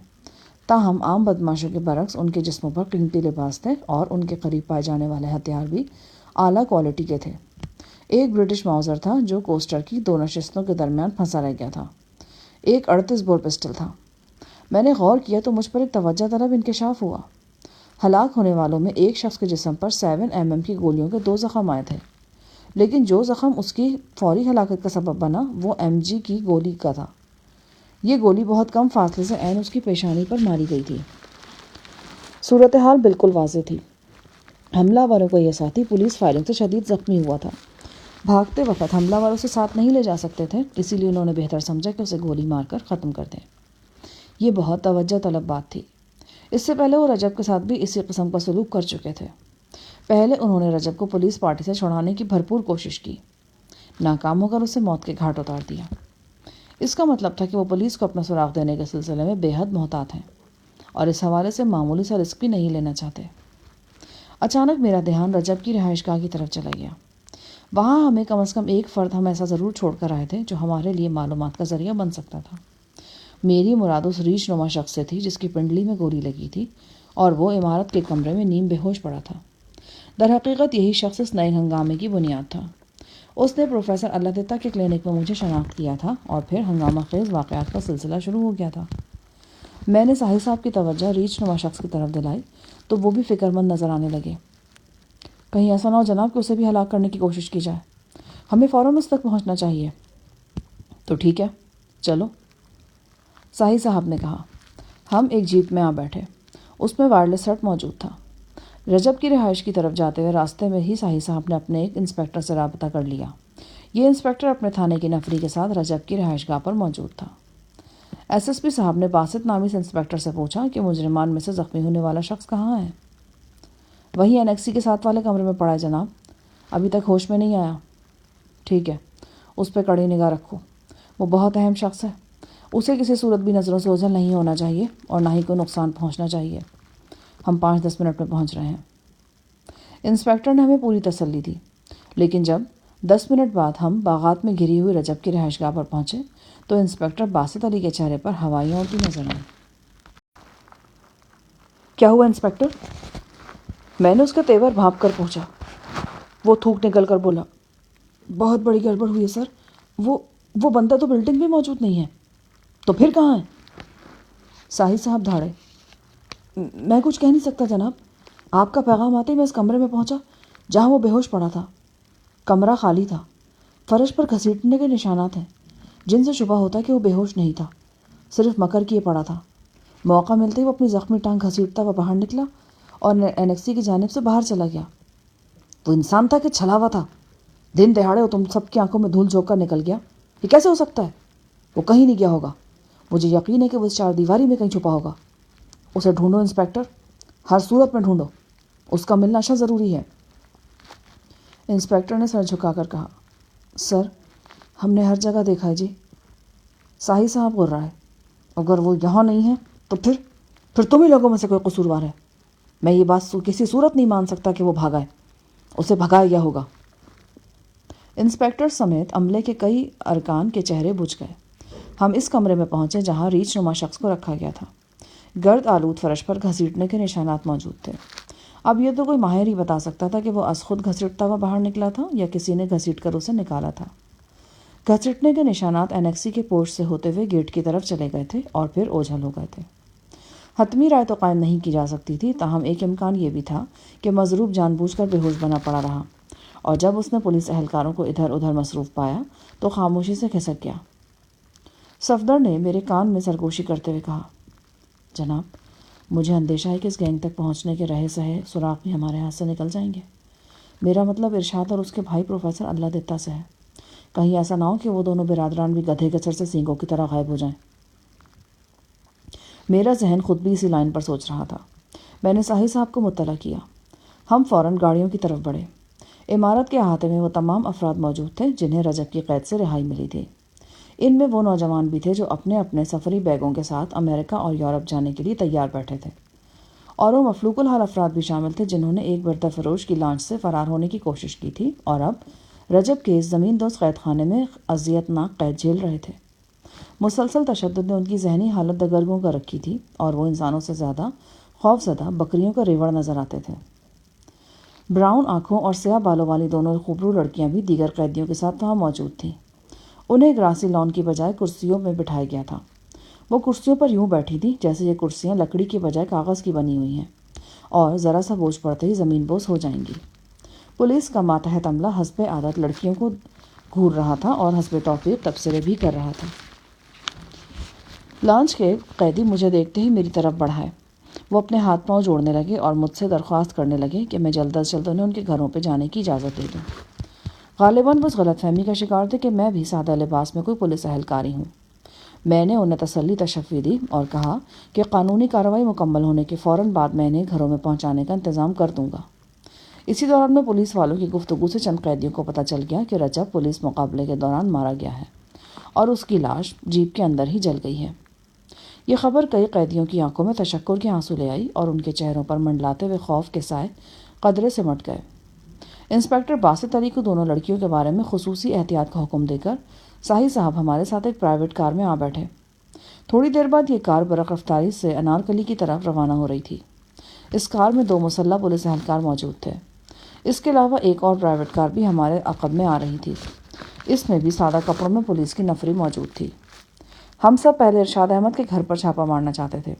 تاہم عام بدماشوں کے برعکس ان کے جسموں پر قیمتی لباس تھے اور ان کے قریب پائے جانے والے ہتھیار بھی اعلیٰ کوالٹی کے تھے۔ ایک برٹش ماؤزر تھا جو کوسٹر کی 2 نشستوں کے درمیان پھنسا رہ گیا تھا۔ ایک 38 بور پسٹل تھا۔ میں نے غور کیا تو مجھ پر ایک توجہ طلب انکشاف ہوا۔ ہلاک ہونے والوں میں ایک شخص کے جسم پر 7 mm کی گولیوں کے 2 زخم آئے تھے، لیکن جو زخم اس کی فوری ہلاکت کا سبب بنا وہ MG کی گولی کا تھا۔ یہ گولی بہت کم فاصلے سے عین اس کی پیشانی پر ماری گئی تھی۔ صورتحال بالکل واضح تھی۔ حملہ آوروں کو یہ ساتھی پولیس فائرنگ سے شدید زخمی ہوا تھا۔ بھاگتے وقت حملہ آور اسے ساتھ نہیں لے جا سکتے تھے، اسی لیے انہوں نے بہتر سمجھا کہ اسے گولی مار کر ختم کر دیں۔ یہ بہت توجہ طلب بات تھی۔ اس سے پہلے وہ رجب کے ساتھ بھی اسی قسم کا سلوک کر چکے تھے۔ پہلے انہوں نے رجب کو پولیس پارٹی سے چھڑانے کی بھرپور کوشش کی، ناکام ہو کر اسے موت کے گھاٹ اتار دیا۔ اس کا مطلب تھا کہ وہ پولیس کو اپنا سراغ دینے کے سلسلے میں بے حد محتاط ہیں اور اس حوالے سے معمولی سا رسک بھی نہیں لینا چاہتے۔ اچانک میرا دھیان رجب کی رہائش گاہ کی طرف چلا گیا۔ وہاں ہمیں کم از کم ایک فرد ہم ایسا ضرور چھوڑ کر آئے تھے جو ہمارے لیے معلومات کا ذریعہ بن سکتا تھا۔ میری مراد اس ریچھ نما شخص سے تھی جس کی پنڈلی میں گولی لگی تھی اور وہ عمارت کے کمرے میں نیم بے ہوش پڑا تھا۔ در حقیقت یہی شخص اس نئے ہنگامے کی بنیاد تھا۔ اس نے پروفیسر اللہ دتا کے کلینک میں مجھے شناخت کیا تھا اور پھر ہنگامہ خیز واقعات کا سلسلہ شروع ہو گیا تھا۔ میں نے ساحل صاحب کی توجہ ریچھ نما شخص کی طرف دلائی تو وہ بھی فکر مند نظر آنے لگے۔ کہیں ایسا نہ ہو جناب کہ اسے بھی ہلاک کرنے کی کوشش کی جائے، ہمیں فوراً اس تک پہنچنا چاہیے۔ تو ٹھیک ہے، چلو، ساحل صاحب نے کہا۔ ہم ایک جیپ میں آ بیٹھے۔ اس میں وائرلیس سیٹ موجود تھا۔ رجب کی رہائش کی طرف جاتے ہوئے راستے میں ہی ساحل صاحب نے اپنے ایک انسپیکٹر سے رابطہ کر لیا۔ یہ انسپیکٹر اپنے تھانے کی نفری کے ساتھ رجب کی رہائش گاہ پر موجود تھا۔ SSP صاحب نے باسط نامی سے انسپیکٹر سے پوچھا کہ مجرمان میں سے زخمی ہونے والا شخص کہاں ہے؟ وہی NXC کے ساتھ والے کمرے میں پڑا ہے جناب، ابھی تک ہوش میں نہیں آیا۔ ٹھیک ہے، اس پہ کڑی نگاہ رکھو، وہ بہت اہم شخص ہے، اسے کسی صورت بھی نظروں سے اوجھل نہیں ہونا چاہیے اور نہ ہی کوئی نقصان پہنچنا چاہیے۔ ہم 5-10 منٹ میں پہنچ رہے ہیں۔ انسپیکٹر نے ہمیں پوری تسلی دی، لیکن جب 10 منٹ بعد ہم باغات میں گھری ہوئی رجب کی رہائش گاہ پر پہنچے تو انسپیکٹر باسط علی کے چہرے پر ہوائیاں اڑتی نظر آئیں۔ کیا ہوا انسپیکٹر؟ میں نے اس کا تیور بھانپ کر پوچھا۔ وہ تھوک نکل کر بولا، بہت بڑی گڑبڑ ہوئی ہے سر، وہ بندہ تو بلڈنگ میں موجود نہیں ہے۔ تو پھر کہاں ہے؟ ساحل صاحب دھاڑے، میں کچھ کہہ نہیں سکتا جناب، آپ کا پیغام آتے ہی میں اس کمرے میں پہنچا جہاں وہ بے ہوش پڑا تھا۔ کمرہ خالی تھا، فرش پر گھسیٹنے کے نشانات ہیں جن سے شبہ ہوتا ہے کہ وہ بے ہوش نہیں تھا، صرف مکر کیے پڑا تھا۔ موقع ملتے ہی وہ اپنی زخمی ٹانگ گھسیٹتا ہوا باہر نکلا اور اینیکسی کی جانب سے باہر چلا گیا۔ وہ انسان تھا کہ چھلاوا تھا؟ دن دہاڑے وہ تم سب کی آنکھوں میں دھول جھونک کر نکل گیا، یہ کیسے ہو سکتا ہے؟ وہ کہیں نہیں گیا ہوگا، مجھے یقین ہے کہ وہ اس 4 دیواری میں کہیں چھپا ہوگا۔ اسے ڈھونڈو انسپیکٹر، ہر صورت میں ڈھونڈو، اس کا ملنا اشد ضروری ہے۔ انسپیکٹر نے سر جھکا کر کہا، سر ہم نے ہر جگہ دیکھا ہے جی۔ ساحل صاحب بول رہا ہے، اگر وہ یہاں نہیں ہے تو پھر تم ہی لوگوں میں سے کوئی قصوروار ہے۔ میں یہ بات کسی صورت نہیں مان سکتا کہ وہ بھاگا ہے، اسے بھگایا گیا ہوگا۔ انسپیکٹر سمیت عملے کے کئی ارکان کے چہرے بجھ گئے۔ ہم اس کمرے میں پہنچے جہاں ریچھ نما شخص کو رکھا گیا تھا۔ گرد آلود فرش پر گھسیٹنے کے نشانات موجود تھے۔ اب یہ تو کوئی ماہر ہی بتا سکتا تھا کہ وہ از خود گھسیٹتا ہوا باہر نکلا تھا یا کسی نے گھسیٹ کر اسے نکالا تھا۔ گھسیٹنے کے نشانات اینیکسی کے پورچ سے ہوتے ہوئے گیٹ کی طرف چلے گئے تھے اور پھر اوجھل ہو گئے تھے۔ حتمی رائے تو قائم نہیں کی جا سکتی تھی، تاہم ایک امکان یہ بھی تھا کہ مضروب جان بوجھ کر بے ہوش بنا پڑا رہا، اور جب اس نے پولیس اہلکاروں کو ادھر ادھر مصروف پایا تو خاموشی سے کھسک گیا۔ صفدر نے میرے کان میں سرگوشی کرتے ہوئے کہا، جناب مجھے اندیشہ ہے کہ اس گینگ تک پہنچنے کے رہے سہے سراغ بھی ہمارے ہاتھ سے نکل جائیں گے۔ میرا مطلب ارشاد اور اس کے بھائی پروفیسر اللہ دتہ سے ہے، کہیں ایسا نہ ہو کہ وہ دونوں برادران بھی گدھے کے سر سے سینگوں کی طرح غائب ہو جائیں۔ میرا ذہن خود بھی اسی لائن پر سوچ رہا تھا۔ میں نے ساحل صاحب کو مطلع کیا۔ ہم فوراً گاڑیوں کی طرف بڑھے۔ عمارت کے احاطے میں وہ تمام افراد موجود تھے جنہیں رجب کی قید سے رہائی ملی تھی۔ ان میں وہ نوجوان بھی تھے جو اپنے اپنے سفری بیگوں کے ساتھ امریکہ اور یورپ جانے کے لیے تیار بیٹھے تھے، اور وہ مفلوق الحال افراد بھی شامل تھے جنہوں نے ایک برتر فروش کی لانچ سے فرار ہونے کی کوشش کی تھی اور اب رجب کے اس زمین دوز قید خانے میں اذیت ناک قید جھیل رہے تھے۔ مسلسل تشدد نے ان کی ذہنی حالت دگرگوں کر رکھی تھی اور وہ انسانوں سے زیادہ خوف زدہ بکریوں کا ریوڑ نظر آتے تھے۔ براؤن آنکھوں اور سیاہ بالوں والی دونوں خوبرو لڑکیاں بھی دیگر قیدیوں کے ساتھ وہاں موجود تھیں۔ انہیں گراسی لان کی بجائے کرسیوں میں بٹھایا گیا تھا۔ وہ کرسیوں پر یوں بیٹھی تھیں جیسے یہ کرسیاں لکڑی کی بجائے کاغذ کی بنی ہوئی ہیں اور ذرا سا بوجھ پڑتے ہی زمین بوس ہو جائیں گی۔ پولیس کا ماتحت عملہ حسب عادت لڑکیوں کو گھور رہا تھا اور حسب توفیق تبصرے بھی کر رہا تھا۔ لانچ کے قیدی مجھے دیکھتے ہی میری طرف بڑھائے۔ وہ اپنے ہاتھ پاؤں جوڑنے لگے اور مجھ سے درخواست کرنے لگے کہ میں جلد از جلد انہیں ان کے گھروں پہ جانے کی اجازت دے دوں۔ غالباً وہ اس غلط فہمی کا شکار تھے کہ میں بھی سادہ لباس میں کوئی پولیس اہلکاری ہوں۔ میں نے انہیں تسلی تشفی دی اور کہا کہ قانونی کارروائی مکمل ہونے کے فوراً بعد میں انہیں گھروں میں پہنچانے کا انتظام کر دوں گا۔ اسی دوران میں پولیس والوں کی گفتگو سے چند قیدیوں کو پتہ چل گیا کہ رجب پولیس مقابلے کے دوران مارا گیا ہے اور اس کی لاش جیپ کے اندر ہی جل گئی ہے۔ یہ خبر کئی قیدیوں کی آنکھوں میں تشکر کے آنسو لے آئی اور ان کے چہروں پر منڈلاتے ہوئے خوف کے سائے قدرے سے مٹ گئے۔ انسپیکٹر باسط علی کو دونوں لڑکیوں کے بارے میں خصوصی احتیاط کا حکم دے کر ساحل صاحب ہمارے ساتھ ایک پرائیویٹ کار میں آ بیٹھے۔ تھوڑی دیر بعد یہ کار برق رفتاری سے انارکلی کی طرف روانہ ہو رہی تھی۔ اس کار میں 2 مسلح پولیس اہلکار موجود تھے۔ اس کے علاوہ ایک اور پرائیویٹ کار بھی ہمارے عقب میں آ رہی تھی۔ اس میں بھی سادہ کپڑوں میں پولیس کی نفری موجود تھی۔ ہم سب پہلے ارشاد احمد کے گھر پر چھاپا مارنا چاہتے تھے۔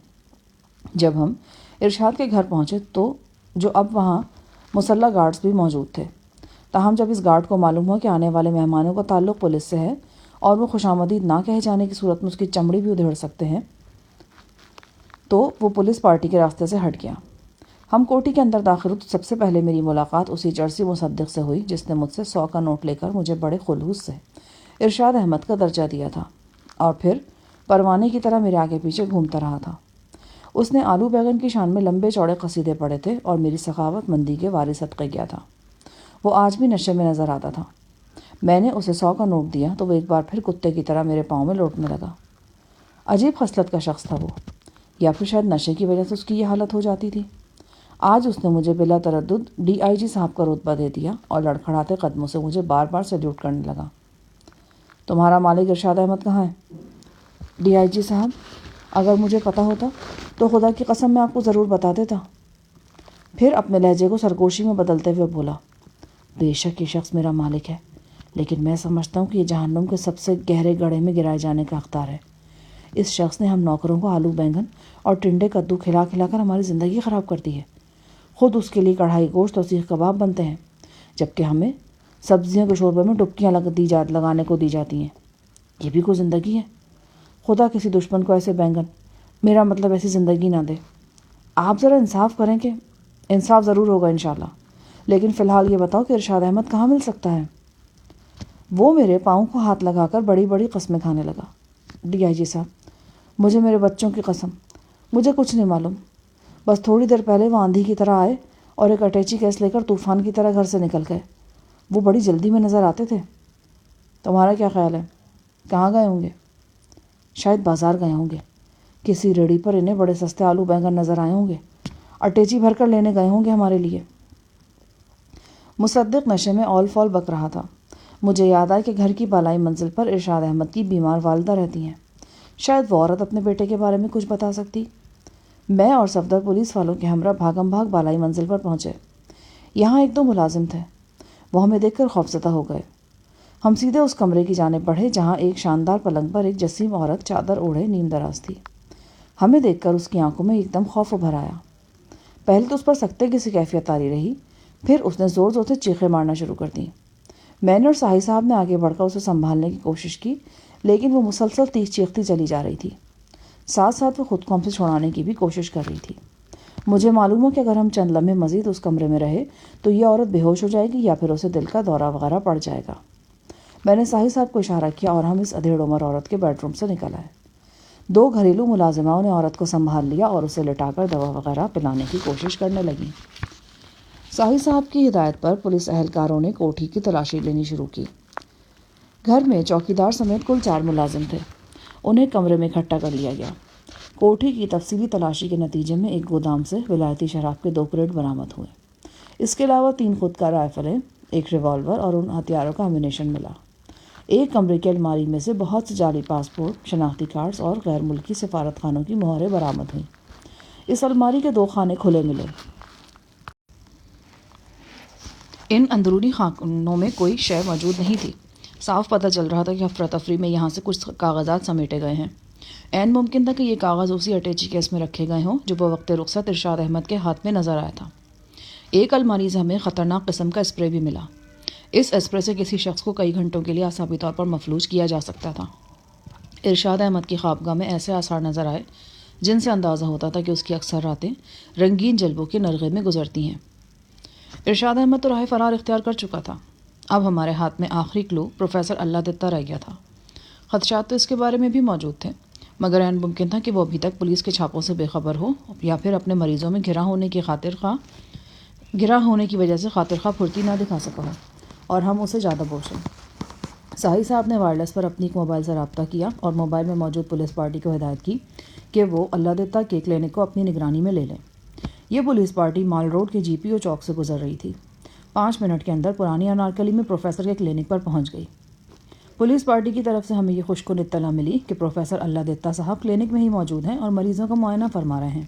جب ہم ارشاد کے گھر پہنچے تو جو اب وہاں مسلح گارڈز بھی موجود تھے، تاہم جب اس گارڈ کو معلوم ہوا کہ آنے والے مہمانوں کا تعلق پولیس سے ہے اور وہ خوشامدید نہ کہے جانے کی صورت میں اس کی چمڑی بھی ادھیڑ سکتے ہیں، تو وہ پولیس پارٹی کے راستے سے ہٹ گیا۔ ہم کوٹھی کے اندر داخل ہوئے تو سب سے پہلے میری ملاقات اسی چرسی مصدق سے ہوئی جس نے مجھ سے 100 کا نوٹ لے کر مجھے بڑے خلوص سے ارشاد احمد کا درجہ دیا تھا اور پھر پروانے کی طرح میرے آگے پیچھے گھومتا رہا تھا۔ اس نے آلو بیگن کی شان میں لمبے چوڑے قصیدے پڑھے تھے اور میری سخاوت مندی کے وارث صدقے گیا تھا۔ وہ آج بھی نشے میں نظر آتا تھا۔ میں نے اسے 100 کا نوٹ دیا تو وہ ایک بار پھر کتے کی طرح میرے پاؤں میں لوٹنے لگا۔ عجیب خصلت کا شخص تھا وہ، یا پھر شاید نشے کی وجہ سے اس کی یہ حالت ہو جاتی تھی۔ آج اس نے مجھے بلا تردد DIG صاحب کا رتبہ دے دیا اور لڑکھڑاتے قدموں سے مجھے بار بار سیلیوٹ کرنے لگا۔ تمہارا مالک ارشاد احمد کہاں ہے؟ DIG صاحب، اگر مجھے پتہ ہوتا تو خدا کی قسم میں آپ کو ضرور بتا دیتا۔ پھر اپنے لہجے کو سرگوشی میں بدلتے ہوئے بولا، بے شک یہ شخص میرا مالک ہے، لیکن میں سمجھتا ہوں کہ یہ جہنم کے سب سے گہرے گڑھے میں گرائے جانے کا اختیار ہے۔ اس شخص نے ہم نوکروں کو آلو بینگن اور ٹنڈے کدو کھلا کھلا کر ہماری زندگی خراب کر دی ہے۔ خود اس کے لیے کڑھائی گوشت اور سیخ کباب بنتے ہیں، جبکہ ہمیں سبزیوں کے شوربے میں ڈبکیاں لگانے کو دی جاتی ہیں۔ یہ بھی کوئی زندگی ہے؟ خدا کسی دشمن کو ایسے بینگن، میرا مطلب ایسی زندگی نہ دے۔ آپ ذرا انصاف کریں کہ انصاف ضرور ہوگا انشاءاللہ، لیکن فی الحال یہ بتاؤ کہ ارشاد احمد کہاں مل سکتا ہے؟ وہ میرے پاؤں کو ہاتھ لگا کر بڑی بڑی قسمیں کھانے لگا۔ DIG صاحب، مجھے میرے بچوں کی قسم، مجھے کچھ نہیں معلوم۔ بس تھوڑی دیر پہلے وہ آندھی کی طرح آئے اور ایک اٹیچی کیس لے کر طوفان کی طرح گھر سے نکل گئے۔ وہ بڑی جلدی میں نظر آتے تھے۔ تمہارا کیا خیال ہے؟ کہاں گئے ہوں گے؟ شاید بازار گئے ہوں گے۔ کسی ریڑھی پر انہیں بڑے سستے آلو بینگن نظر آئے ہوں گے، اٹیچی بھر کر لینے گئے ہوں گے ہمارے لیے۔ مصدق نشے میں اول فول بک رہا تھا۔ مجھے یاد آیا کہ گھر کی بالائی منزل پر ارشاد احمد کی بیمار والدہ رہتی ہیں، شاید وہ عورت اپنے بیٹے کے بارے میں کچھ بتا سکتی۔ میں اور صفدر پولیس والوں کے ہمراہ بھاگم بھاگ بالائی منزل پر پہنچے۔ یہاں ایک دو ملازم تھے، وہ ہمیں دیکھ کر خوفزدہ ہو گئے۔ ہم سیدھے اس کمرے کی جانب بڑھے جہاں ایک شاندار پلنگ پر ایک جسیم عورت چادر اوڑھے نیم دراز تھی۔ ہمیں دیکھ کر اس کی آنکھوں میں ایک دم خوف ابھر آیا۔ پہلے تو اس پر سکتے کی سی کیفیت طاری رہی، پھر اس نے زور زور سے چیخیں مارنا شروع کر دیں۔ میں نے اور ساحل صاحب نے آگے بڑھ کر اسے سنبھالنے کی کوشش کی، لیکن وہ مسلسل چیختی چلی جا رہی تھی۔ ساتھ ساتھ وہ خود کو ہم سے چھڑانے کی بھی کوشش کر رہی تھی۔ مجھے معلوم ہو کہ اگر ہم چند لمحے مزید اس کمرے میں رہے تو یہ عورت بے ہوش ہو جائے گی یا پھر اسے دل کا دورہ وغیرہ پڑ جائے گا۔ میں نے ساحل صاحب کو اشارہ کیا اور ہم اس ادھیڑ عمر عورت کے بیڈ روم سے نکل آئے۔ دو گھریلو ملازماؤں نے عورت کو سنبھال لیا اور اسے لٹا کر دوا وغیرہ پلانے کی کوشش کرنے لگیں۔ ساحل صاحب کی ہدایت پر پولیس اہلکاروں نے کوٹھی کی تلاشی لینی شروع کی۔ گھر میں چوکیدار سمیت کل 4 ملازم تھے۔ انہیں کمرے میں اکٹھا کر لیا گیا۔ کوٹھی کی تفصیلی تلاشی کے نتیجے میں ایک گودام سے ولایتی شراب کے 2 کریٹ برآمد ہوئے۔ اس کے علاوہ 3 خودکار رائفلیں، ایک ریوالور اور ان ہتھیاروں کا امونیشن ملا۔ ایک کمرے کی الماری میں سے بہت سے جعلی پاسپورٹ، شناختی کارڈز اور غیر ملکی سفارت خانوں کی مہریں برآمد ہوئیں۔ اس الماری کے 2 خانے کھلے ملے۔ ان اندرونی خانوں میں کوئی شے موجود نہیں تھی۔ صاف پتہ چل رہا تھا کہ افراتفری میں یہاں سے کچھ کاغذات سمیٹے گئے ہیں۔ عین ممکن تھا کہ یہ کاغذ اسی اٹیچی کیس میں رکھے گئے ہوں جو بوقت رخصت ارشاد احمد کے ہاتھ میں نظر آیا تھا۔ ایک الماری سے ہمیں خطرناک قسم کا اسپرے بھی ملا۔ اس اسپرے سے کسی شخص کو کئی گھنٹوں کے لیے اعصابی طور پر مفلوج کیا جا سکتا تھا۔ ارشاد احمد کی خوابگاہ میں ایسے آثار نظر آئے جن سے اندازہ ہوتا تھا کہ اس کی اکثر راتیں رنگین جلووں کے نرغے میں گزرتی ہیں۔ ارشاد احمد تو راہ فرار اختیار کر چکا تھا۔ اب ہمارے ہاتھ میں آخری کلو پروفیسر اللہ دتہ رہ گیا تھا۔ خدشات تو اس کے بارے میں بھی موجود تھے، مگر عین ممکن تھا کہ وہ ابھی تک پولیس کے چھاپوں سے بے خبر ہو یا پھر اپنے مریضوں میں گرا ہونے کی وجہ سے خاطر خواہ پھرتی نہ دکھا سکا ہو اور ہم اسے زیادہ بوجھ لیں۔ ساحل صاحب نے وائرلیس پر اپنی ایک موبائل سے رابطہ کیا اور موبائل میں موجود پولیس پارٹی کو ہدایت کی کہ وہ اللہ دتہ کے کلینک کو اپنی نگرانی میں لے لیں۔ یہ پولیس پارٹی مال روڈ کے GPO چوک سے گزر رہی تھی۔ 5 منٹ کے اندر پرانی انارکلی میں پروفیسر کے کلینک پر پہنچ گئی۔ پولیس پارٹی کی طرف سے ہمیں یہ خوش کن اطلاع ملی کہ پروفیسر اللہ دتہ صاحب کلینک میں ہی موجود ہیں اور مریضوں کا معائنہ فرما رہے ہیں۔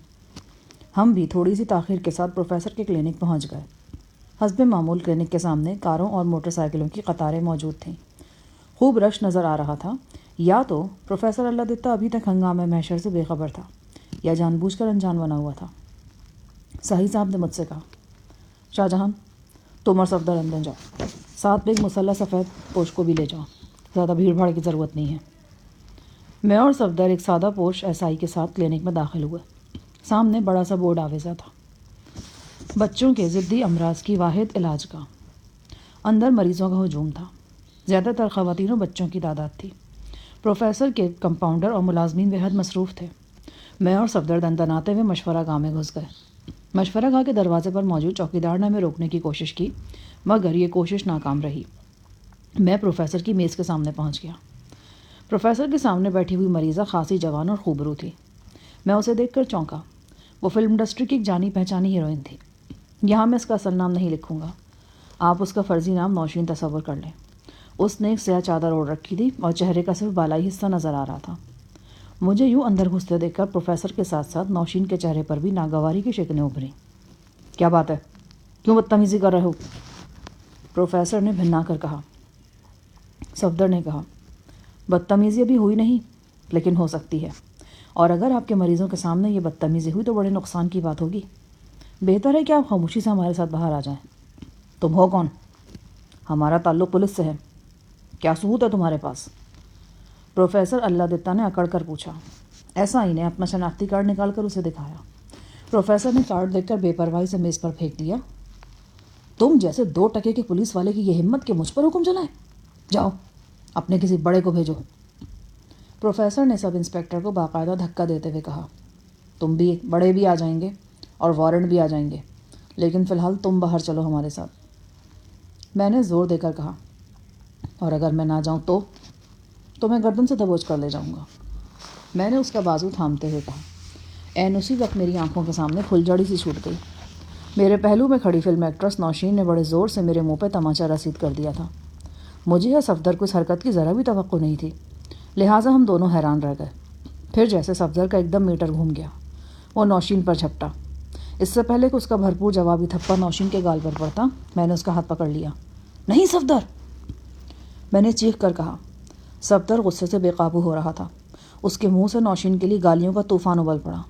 ہم بھی تھوڑی سی تاخیر کے ساتھ پروفیسر کے کلینک پہنچ گئے۔ حسب معمول کلینک کے سامنے کاروں اور موٹر سائیکلوں کی قطاریں موجود تھیں۔ خوب رش نظر آ رہا تھا۔ یا تو پروفیسر اللہ دتہ ابھی تک ہنگامہ محشر سے بے خبر تھا یا جان بوجھ کر انجان بنا ہوا تھا۔ ساحل صاحب نے مجھ سے کہا، شاہ جہاں، تم اور صفدر اندر جاؤ، ساتھ میں ایک مسلح سفید پوش کو بھی لے جاؤ، زیادہ بھیڑ بھاڑ کی ضرورت نہیں ہے۔ میں اور صفدر ایک سادہ پوش SI کے ساتھ کلینک میں داخل ہوئے۔ سامنے بڑا سا بورڈ آویزا تھا، بچوں کے ضدی امراض کی واحد علاج کا۔ اندر مریضوں کا ہجوم تھا، زیادہ تر خواتین و بچوں کی تعداد تھی۔ پروفیسر کے کمپاؤنڈر اور ملازمین بے حد مصروف تھے۔ میں اور صفدر دندناتے ہوئے مشورہ گاہ میں گھس گئے۔ مشورہ گاہ کے دروازے پر موجود چوکیدار نے ہمیں روکنے کی کوشش کی، مگر یہ کوشش ناکام رہی۔ میں پروفیسر کی میز کے سامنے پہنچ گیا۔ پروفیسر کے سامنے بیٹھی ہوئی مریضہ خاصی جوان اور خوبرو تھی۔ میں اسے دیکھ کر چونکا۔ وہ فلم انڈسٹری کی ایک جانی پہچانی ہیروئن تھی۔ یہاں میں اس کا اصل نام نہیں لکھوں گا، آپ اس کا فرضی نام نوشین تصور کر لیں۔ اس نے ایک سیاہ چادر اوڑھ رکھی تھی اور چہرے کا صرف بالائی حصہ نظر آ رہا تھا۔ مجھے یوں اندر گھستے دیکھ کر پروفیسر کے ساتھ ساتھ نوشین کے چہرے پر بھی ناگواری کی شکنیں ابھریں۔ کیا بات ہے؟ کیوں بدتمیزی کر رہے ہو؟ پروفیسر نے بھنا کر کہا۔ صفدر نے کہا، بدتمیزی ابھی ہوئی نہیں، لیکن ہو سکتی ہے، اور اگر آپ کے مریضوں کے سامنے یہ بدتمیزی ہوئی تو بڑے نقصان کی بات ہوگی۔ بہتر ہے کہ آپ خاموشی سے ہمارے ساتھ باہر آ جائیں۔ تم ہو کون؟ ہمارا تعلق پولیس سے ہے۔ کیا ثبوت ہے تمہارے پاس؟ پروفیسر اللہ دتہ نے اکڑ کر پوچھا۔ ایسا ہی نے اپنا شناختی کارڈ نکال کر اسے دکھایا۔ پروفیسر نے کارڈ دیکھ کر بے پرواہی سے میز پر پھینک دیا۔ تم جیسے 2 ٹکے کے پولیس والے کی یہ ہمت کہ مجھ پر حکم چلائے؟ جاؤ اپنے کسی بڑے کو بھیجو۔ پروفیسر نے سب انسپکٹر کو باقاعدہ دھکا دیتے ہوئے کہا، تم بھی بڑے بھی آ جائیں گے اور وارنٹ بھی آ جائیں گے، لیکن فی الحال تم باہر چلو ہمارے ساتھ۔ میں نے زور دے کر کہا، اور اگر میں نہ جاؤں تو میں گردن سے دبوچ کر لے جاؤں گا۔ میں نے اس کا بازو تھامتے ہوئے کہا۔ عین اسی وقت میری آنکھوں کے سامنے پھلجھڑی سی چھوٹ گئی۔ میرے پہلو میں کھڑی فلم ایکٹریس نوشین نے بڑے زور سے میرے منہ پہ تماچا رسید کر دیا تھا۔ مجھے یا صفدر کو اس حرکت کی ذرا بھی توقع نہیں تھی، لہٰذا ہم دونوں حیران رہ گئے۔ پھر جیسے صفدر کا ایک دم میٹر گھوم گیا، وہ نوشین پر جھپٹا۔ اس سے پہلے کہ اس کا بھرپور جوابی تھپا نوشین کے گال پر پڑتا، میں نے اس کا ہاتھ پکڑ لیا۔ نہیں صفدر، میں نے چیخ کر کہا۔ صفدر غصے سے بے قابو ہو رہا تھا۔ اس کے منہ سے نوشین کے لیے گالیوں کا طوفان ابل پڑا۔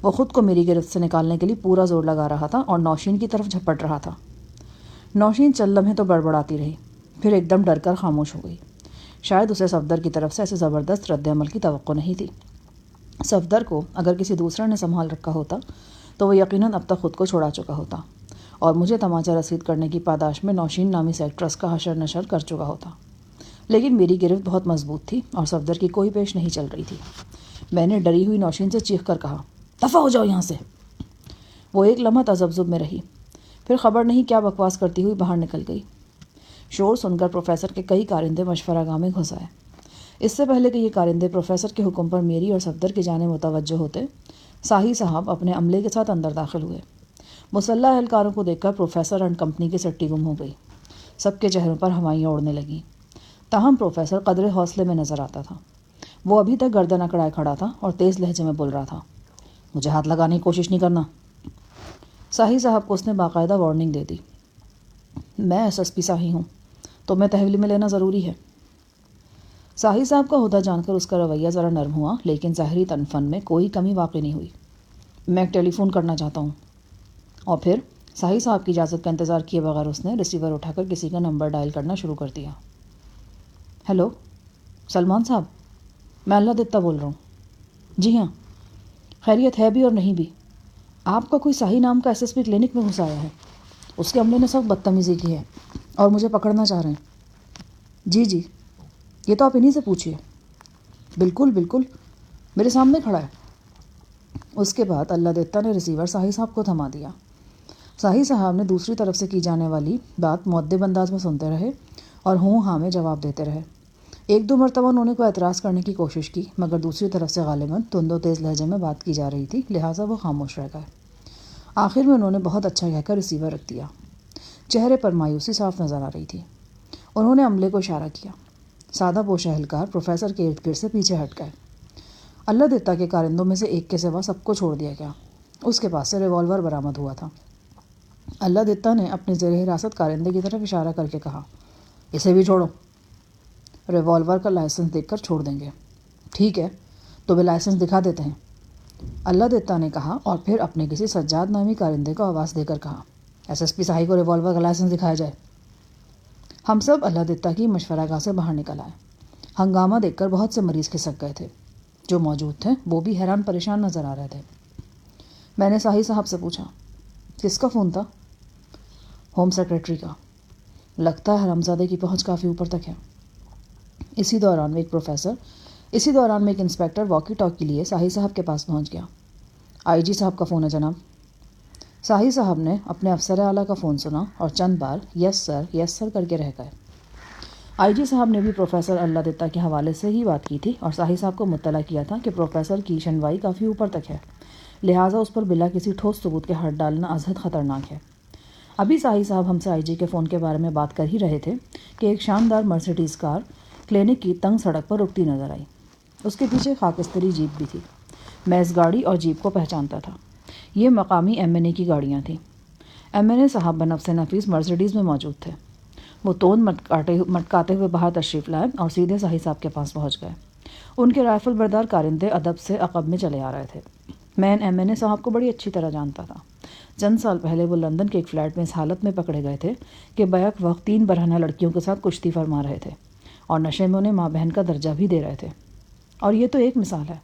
وہ خود کو میری گرفت سے نکالنے کے لیے پورا زور لگا رہا تھا اور نوشین کی طرف جھپٹ رہا تھا۔ نوشین چند لمحے تو بڑبڑاتی رہی، پھر ایک دم ڈر کر خاموش ہو گئی۔ شاید اسے صفدر کی طرف سے ایسے زبردست رد عمل کی توقع نہیں تھی۔ صفدر کو اگر کسی دوسرے نے سنبھال رکھا ہوتا تو وہ یقیناً اب تک خود کو چھڑا چکا ہوتا اور مجھے تماچا رسید کرنے کی پاداش میں نوشین نامی سیکٹرس کا حشر نشر کر چکا ہوتا۔ لیکن میری گرفت بہت مضبوط تھی اور صفدر کی کوئی پیش نہیں چل رہی تھی۔ میں نے ڈری ہوئی نوشین سے چیخ کر کہا، دفع ہو جاؤ یہاں سے۔ وہ ایک لمحہ تذبذب میں رہی، پھر خبر نہیں کیا بکواس کرتی ہوئی باہر نکل گئی۔ شور سن کر پروفیسر کے کئی کارندے مشورہ گاہ میں گھس آئے۔ اس سے پہلے کہ یہ کارندے پروفیسر کے حکم پر میری اور صفدر کی جانب متوجہ ہوتے، ساہی صاحب اپنے عملے کے ساتھ اندر داخل ہوئے۔ مسلح اہلکاروں کو دیکھ کر پروفیسر اینڈ کمپنی کی سٹی گم ہو گئی۔ سب کے چہروں پر ہوائیاں اڑنے لگیں۔ تاہم پروفیسر قدرے حوصلے میں نظر آتا تھا۔ وہ ابھی تک گردن اکڑائے کھڑا تھا اور تیز لہجے میں بول رہا تھا، مجھے ہاتھ لگانے کی کوشش نہیں کرنا۔ ساہی صاحب کو اس نے باقاعدہ وارننگ دے دی۔ میں SSP ساہی ہوں، تو میں تحویل میں لینا ضروری ہے۔ ساہی صاحب کا عہدہ جان کر اس کا رویہ ذرا نرم ہوا، لیکن ظاہری تنفن میں کوئی کمی واقع نہیں ہوئی۔ میں ایک ٹیلی فون کرنا چاہتا ہوں۔ اور پھر ساہی صاحب کی اجازت کا انتظار کیے بغیر اس نے ریسیور اٹھا کر کسی کا نمبر ڈائل کرنا شروع کر دیا۔ ہیلو، سلمان صاحب، میں اللہ دتہ بول رہا ہوں۔ جی ہاں، خیریت ہے بھی اور نہیں بھی۔ آپ کا کوئی ساہی نام کا SSP کلینک میں گھس آیا ہے۔ اس کے عملے نے سخت بدتمیزی کی ہے اور مجھے پکڑنا چاہ رہے ہیں۔ جی، یہ تو آپ انہی سے پوچھیے۔ بالکل میرے سامنے کھڑا ہے۔ اس کے بعد اللہ دتہ نے ریسیور ساہی صاحب کو تھما دیا۔ ساہی صاحب نے دوسری طرف سے کی جانے والی بات مؤدب انداز میں سنتے رہے اور ہوں ہاں میں جواب دیتے رہے۔ 1-2 مرتبہ انہوں نے کوئی اعتراض کرنے کی کوشش کی، مگر دوسری طرف سے غالباً تند و تیز لہجے میں بات کی جا رہی تھی، لہٰذا وہ خاموش رہ گئے۔ آخر میں انہوں نے بہت اچھا کہہ کر ریسیور رکھ دیا۔ چہرے پر مایوسی صاف نظر آ رہی تھی۔ انہوں نے عملے کو اشارہ کیا۔ سادہ پوش اہلکار پروفیسر کے ارد گرد سے پیچھے ہٹ گئے۔ اللہ دتہ کے کارندوں میں سے ایک کے سوا سب کو چھوڑ دیا گیا۔ اس کے پاس سے ریوالور برآمد ہوا تھا۔ اللہ دتہ نے اپنے زیر حراست کارندے کی طرف اشارہ کر کے کہا، اسے بھی چھوڑو۔ ریوالور کا لائسنس دیکھ کر چھوڑ دیں گے۔ ٹھیک ہے، تو وہ لائسنس دکھا دیتے ہیں، اللہ دتہ نے کہا، اور پھر اپنے کسی سجاد نامی کارندے کو آواز دے کر کہا، SSP ساہی کو ریوالور کا لائسنس دکھایا جائے۔ ہم سب اللہ دتہ کی مشورہ گاہ سے باہر نکل آئے۔ ہنگامہ دیکھ کر بہت سے مریض کھسک گئے تھے۔ جو موجود تھے وہ بھی حیران پریشان نظر آ رہے تھے۔ میں نے ساہی صاحب سے پوچھا، کس کا فون تھا؟ ہوم سیکریٹری کا۔ لگتا ہے حرامزادے کی پہنچ کافی اوپر تک ہے۔ اسی دوران میں ایک انسپکٹر واکی ٹاک کے لیے ساہی صاحب کے پاس پہنچ گیا۔ IG صاحب کا فون ہے جناب۔ ساہی صاحب نے اپنے افسر اعلیٰ کا فون سنا اور چند بار یس سر کر کے رہ گئے۔ IG صاحب نے بھی پروفیسر اللہ دتہ کے حوالے سے ہی بات کی تھی اور ساہی صاحب کو مطلع کیا تھا کہ پروفیسر کی شنوائی کافی اوپر تک ہے، لہٰذا اس پر بلا کسی ٹھوس ثبوت کے ہاتھ ڈالنا ازحد خطرناک ہے۔ ابھی صاحب ہم سے آئی جی کے فون کے بارے میں بات کر ہی رہے تھے کہ ایک شاندار مرسیڈیز کار کلینک کی تنگ سڑک پر رکتی نظر آئی۔ اس کے پیچھے خاکستری جیپ بھی تھی۔ میں اس گاڑی اور جیپ کو پہچانتا تھا۔ یہ مقامی M&A کی گاڑیاں تھیں۔ M&A صاحب بنفس نفیس مرسیڈیز میں موجود تھے۔ وہ توند مٹکاتے ہوئے باہر تشریف لائے اور سیدھے صاحب کے پاس پہنچ گئے۔ ان کے رائفل بردار کارندے ادب سے عقب میں چلے آ رہے تھے۔ میں M&A صاحب کو بڑی اچھی طرح جانتا تھا۔ چند سال پہلے وہ لندن کے ایک فلیٹ میں اس حالت میں پکڑے گئے تھے کہ بیک وقت 3 برہنہ لڑکیوں کے ساتھ کشتی فرما رہے تھے اور نشے میں انہیں ماں بہن کا درجہ بھی دے رہے تھے۔ اور یہ تو ایک مثال ہے،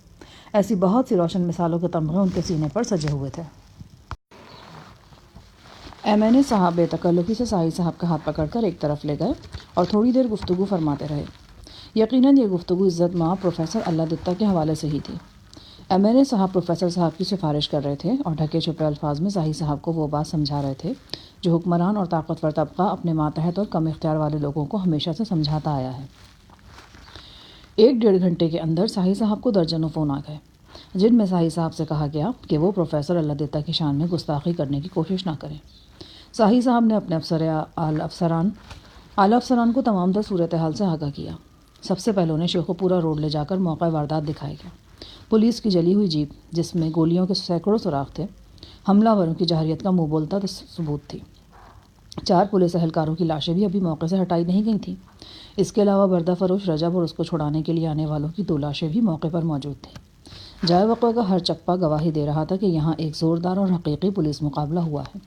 ایسی بہت سی روشن مثالوں کے تمغے ان کے سینے پر سجے ہوئے تھے۔ M&A صاحب بے تکلفی سے صاحب کا ہاتھ پکڑ کر ایک طرف لے گئے اور تھوڑی دیر گفتگو فرماتے رہے۔ یقیناً یہ گفتگو عزت مآب پروفیسر اللہ دتہ کے حوالے سے ہی تھی۔ M&A صاحب پروفیسر صاحب کی سفارش کر رہے تھے اور ڈھکے چھپے الفاظ میں صاحب کو وہ بات سمجھا رہے تھے جو حکمران اور طاقتور طبقہ اپنے ماتحت اور کم اختیار والے لوگوں کو ہمیشہ سے سمجھاتا آیا ہے۔ 1-1.5 گھنٹے کے اندر صاحب کو درجنوں فون آ گئے، جن میں صاحب سے کہا گیا کہ وہ پروفیسر اللہ دتہ کی شان میں گستاخی کرنے کی کوشش نہ کریں۔ صاحب نے اپنے اعلیٰ افسران کو تمام تر صورتحال سے آگاہ کیا۔ سب سے پہلے انہیں شیخو پورہ روڈ لے جا کر موقع واردات دکھایا گیا۔ پولیس کی جلی ہوئی جیپ جس میں گولیوں کے سینکڑوں سوراخ تھے، حملہ وروں کی جارحیت کا منہ بولتا ثبوت تھی۔ 4 پولیس اہلکاروں کی لاشیں بھی ابھی موقع سے ہٹائی نہیں گئی تھیں۔ اس کے علاوہ بردہ فروش رجب اور اس کو چھڑانے کے لیے آنے والوں کی 2 لاشیں بھی موقع پر موجود تھیں۔ جائے وقوع کا ہر چپا گواہی دے رہا تھا کہ یہاں ایک زوردار اور حقیقی پولیس مقابلہ ہوا ہے۔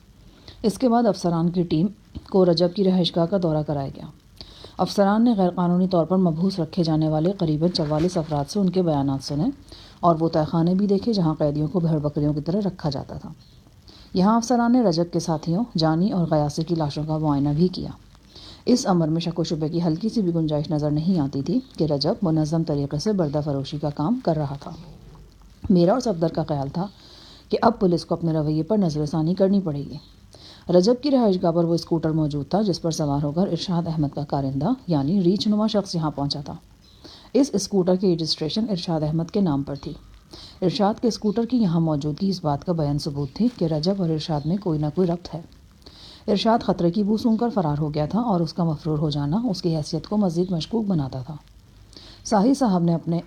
اس کے بعد افسران کی ٹیم کو رجب کی رہائش گاہ کا دورہ کرایا گیا۔ افسران نے غیر قانونی طور پر مبہوس رکھے جانے والے قریباً 44 افراد سے ان کے بیانات سنے اور وہ تہہ خانے بھی دیکھے جہاں قیدیوں کو بھیڑ بکریوں کی طرح رکھا جاتا تھا۔ یہاں افسران نے رجب کے ساتھیوں جانی اور غیاثی کی لاشوں کا معائنہ بھی کیا۔ اس امر میں شک و شبے کی ہلکی سی بھی گنجائش نظر نہیں آتی تھی کہ رجب منظم طریقے سے بردہ فروشی کا کام کر رہا تھا۔ میرا اور صفدر کا خیال تھا کہ اب پولیس کو اپنے رویے پر نظر ثانی کرنی پڑے گی۔ رجب کی رہائش گاہ پر وہ اسکوٹر موجود تھا جس پر سوار ہو کر ارشاد احمد کا کارندہ یعنی ریچھ نما شخص یہاں پہنچا تھا۔ اس اسکوٹر کی رجسٹریشن ارشاد احمد کے نام پر تھی۔ ارشاد کے اسکوٹر کی یہاں موجودگی اس بات کا بیان ثبوت تھی کہ رجب اور ارشاد میں کوئی نہ کوئی ربط ہے۔ ارشاد خطرے کی بو سونگھ کر فرار ہو گیا تھا اور اس کا مفرور ہو جانا اس کی حیثیت کو مزید مشکوک بناتا تھا۔ صاحب نے اپنے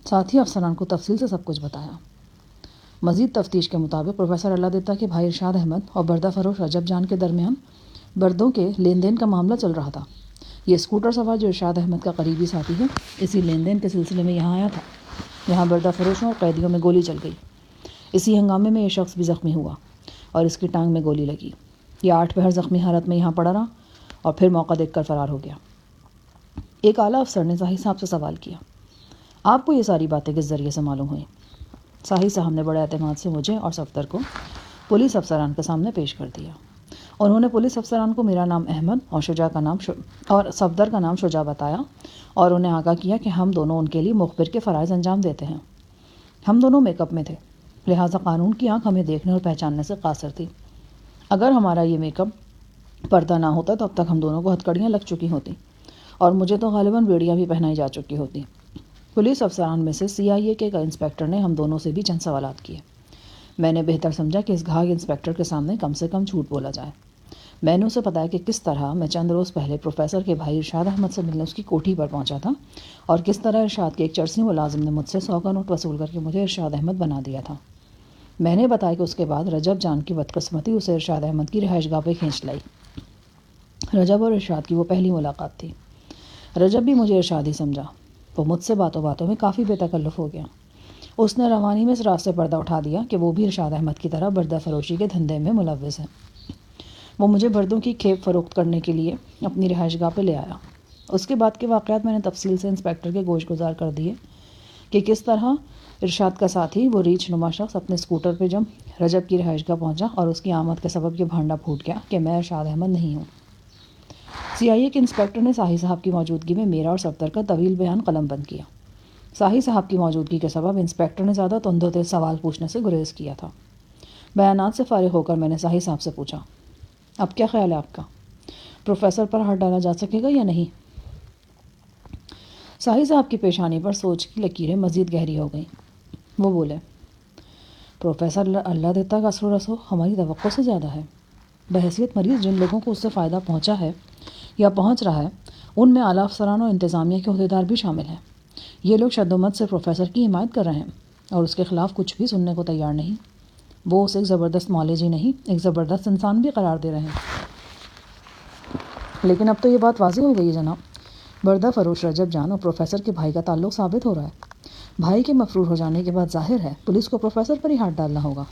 ساتھی افسران کو تفصیل سے سب کچھ بتایا۔ مزید تفتیش کے مطابق پروفیسر اللہ دتہ کے بھائی ارشاد احمد اور بردہ فروش رجب جان کے درمیان بردوں کے لین دین کا معاملہ چل رہا تھا۔ یہ اسکوٹر سوار جو ارشاد احمد کا قریبی ساتھی ہے اسی لین دین کے سلسلے میں یہاں آیا تھا۔ یہاں بردہ فروشوں اور قیدیوں میں گولی چل گئی۔ اسی ہنگامے میں یہ شخص بھی زخمی ہوا اور اس کی ٹانگ میں گولی لگی۔ یہ 8 پہر زخمی حالت میں یہاں پڑا رہا اور پھر موقع دیکھ کر فرار ہو گیا۔ ایک اعلیٰ افسر نے صاحب سے سوال کیا، آپ کو یہ ساری باتیں کس ذریعے سے معلوم ہوئیں؟ صاحب نے بڑے اعتماد سے مجھے اور صفدر کو پولیس افسران کے سامنے پیش کر دیا۔ انہوں نے پولیس افسران کو میرا نام احمد اور صفدر کا نام شجاع بتایا اور انہیں آگاہ کیا کہ ہم دونوں ان کے لیے مخبر کے فرائض انجام دیتے ہیں۔ ہم دونوں میک اپ میں تھے، لہٰذا قانون کی آنکھ ہمیں دیکھنے اور پہچاننے سے قاصر تھی۔ اگر ہمارا یہ میک اپ پردہ نہ ہوتا تو اب تک ہم دونوں کو ہتھکڑیاں لگ چکی ہوتی اور مجھے تو غالباً بیڑیاں بھی پہنائی جا چکی ہوتی۔ پولیس افسران میں سے CIA کے انسپکٹر نے ہم دونوں سے بھی چند سوالات کیے۔ میں نے بہتر سمجھا کہ اس گھاگ انسپکٹر کے سامنے کم سے کم جھوٹ بولا جائے۔ میں نے اسے بتایا کہ کس طرح میں چند روز پہلے پروفیسر کے بھائی ارشاد احمد سے ملنے اس کی کوٹھی پر پہنچا تھا اور کس طرح ارشاد کے ایک چرسی ملازم نے مجھ سے 100 کا نوٹ وصول کر کے مجھے ارشاد احمد بنا دیا تھا۔ میں نے بتایا کہ اس کے بعد رجب جان کی بدقسمتی اسے ارشاد احمد کی رہائش گاہ پہ کھینچ لائی۔ رجب اور ارشاد کی وہ پہلی ملاقات تھی۔ رجب بھی مجھے ارشاد ہی سمجھا۔ وہ مجھ سے باتوں باتوں میں کافی بے تکلف ہو گیا۔ اس نے روانی میں اس راز سے پردہ اٹھا دیا کہ وہ بھی ارشاد احمد کی طرح بردہ فروشی کے دھندے میں ملوث ہے۔ وہ مجھے بردوں کی کھیپ فروخت کرنے کے لیے اپنی رہائش گاہ پہ لے آیا۔ اس کے بعد کے واقعات میں نے تفصیل سے انسپکٹر کے گوش گزار کر دیے کہ کس طرح ارشاد کا ساتھی وہ ریچھ نما شخص اپنے اسکوٹر پہ جب رجب کی رہائش گاہ پہنچا اور اس کی آمد کے سبب یہ بھانڈا پھوٹ گیا کہ میں ارشاد احمد نہیں ہوں۔ CIA کے انسپکٹر نے صاحب کی موجودگی میں میرا اور صفدر کا طویل بیان قلم بند کیا۔ صاحب کی موجودگی کے سبب انسپکٹر نے زیادہ تند و تیز سوال پوچھنے سے گریز کیا تھا۔ بیانات سے فارغ ہو کر میں نے صاحب سے پوچھا، اب کیا خیال ہے آپ کا؟ پروفیسر پر ہاتھ ڈالا جا سکے گا یا نہیں؟ صاحب کی پیشانی پر سوچ کی لکیریں مزید گہری ہو گئیں۔ وہ بولے، پروفیسر اللہ دیتا کا اثر و رسوخ ہماری توقع سے زیادہ ہے۔ بحیثیت مریض جن لوگوں کو اس سے فائدہ پہنچا ہے یا پہنچ رہا ہے ان میں اعلیٰ افسران اور انتظامیہ کے عہدیدار بھی شامل ہیں۔ یہ لوگ شد و مت سے پروفیسر کی حمایت کر رہے ہیں اور اس کے خلاف کچھ بھی سننے کو تیار نہیں۔ وہ اسے ایک زبردست معالج ہی نہیں، ایک زبردست انسان بھی قرار دے رہے ہیں۔ لیکن اب تو یہ بات واضح ہو گئی ہے جناب، بردہ فروش رجب جان اور پروفیسر کے بھائی کا تعلق ثابت ہو رہا ہے۔ بھائی کے مفرور ہو جانے کے بعد ظاہر ہے پولیس کو پروفیسر پر ہی ہاتھ ڈالنا ہوگا۔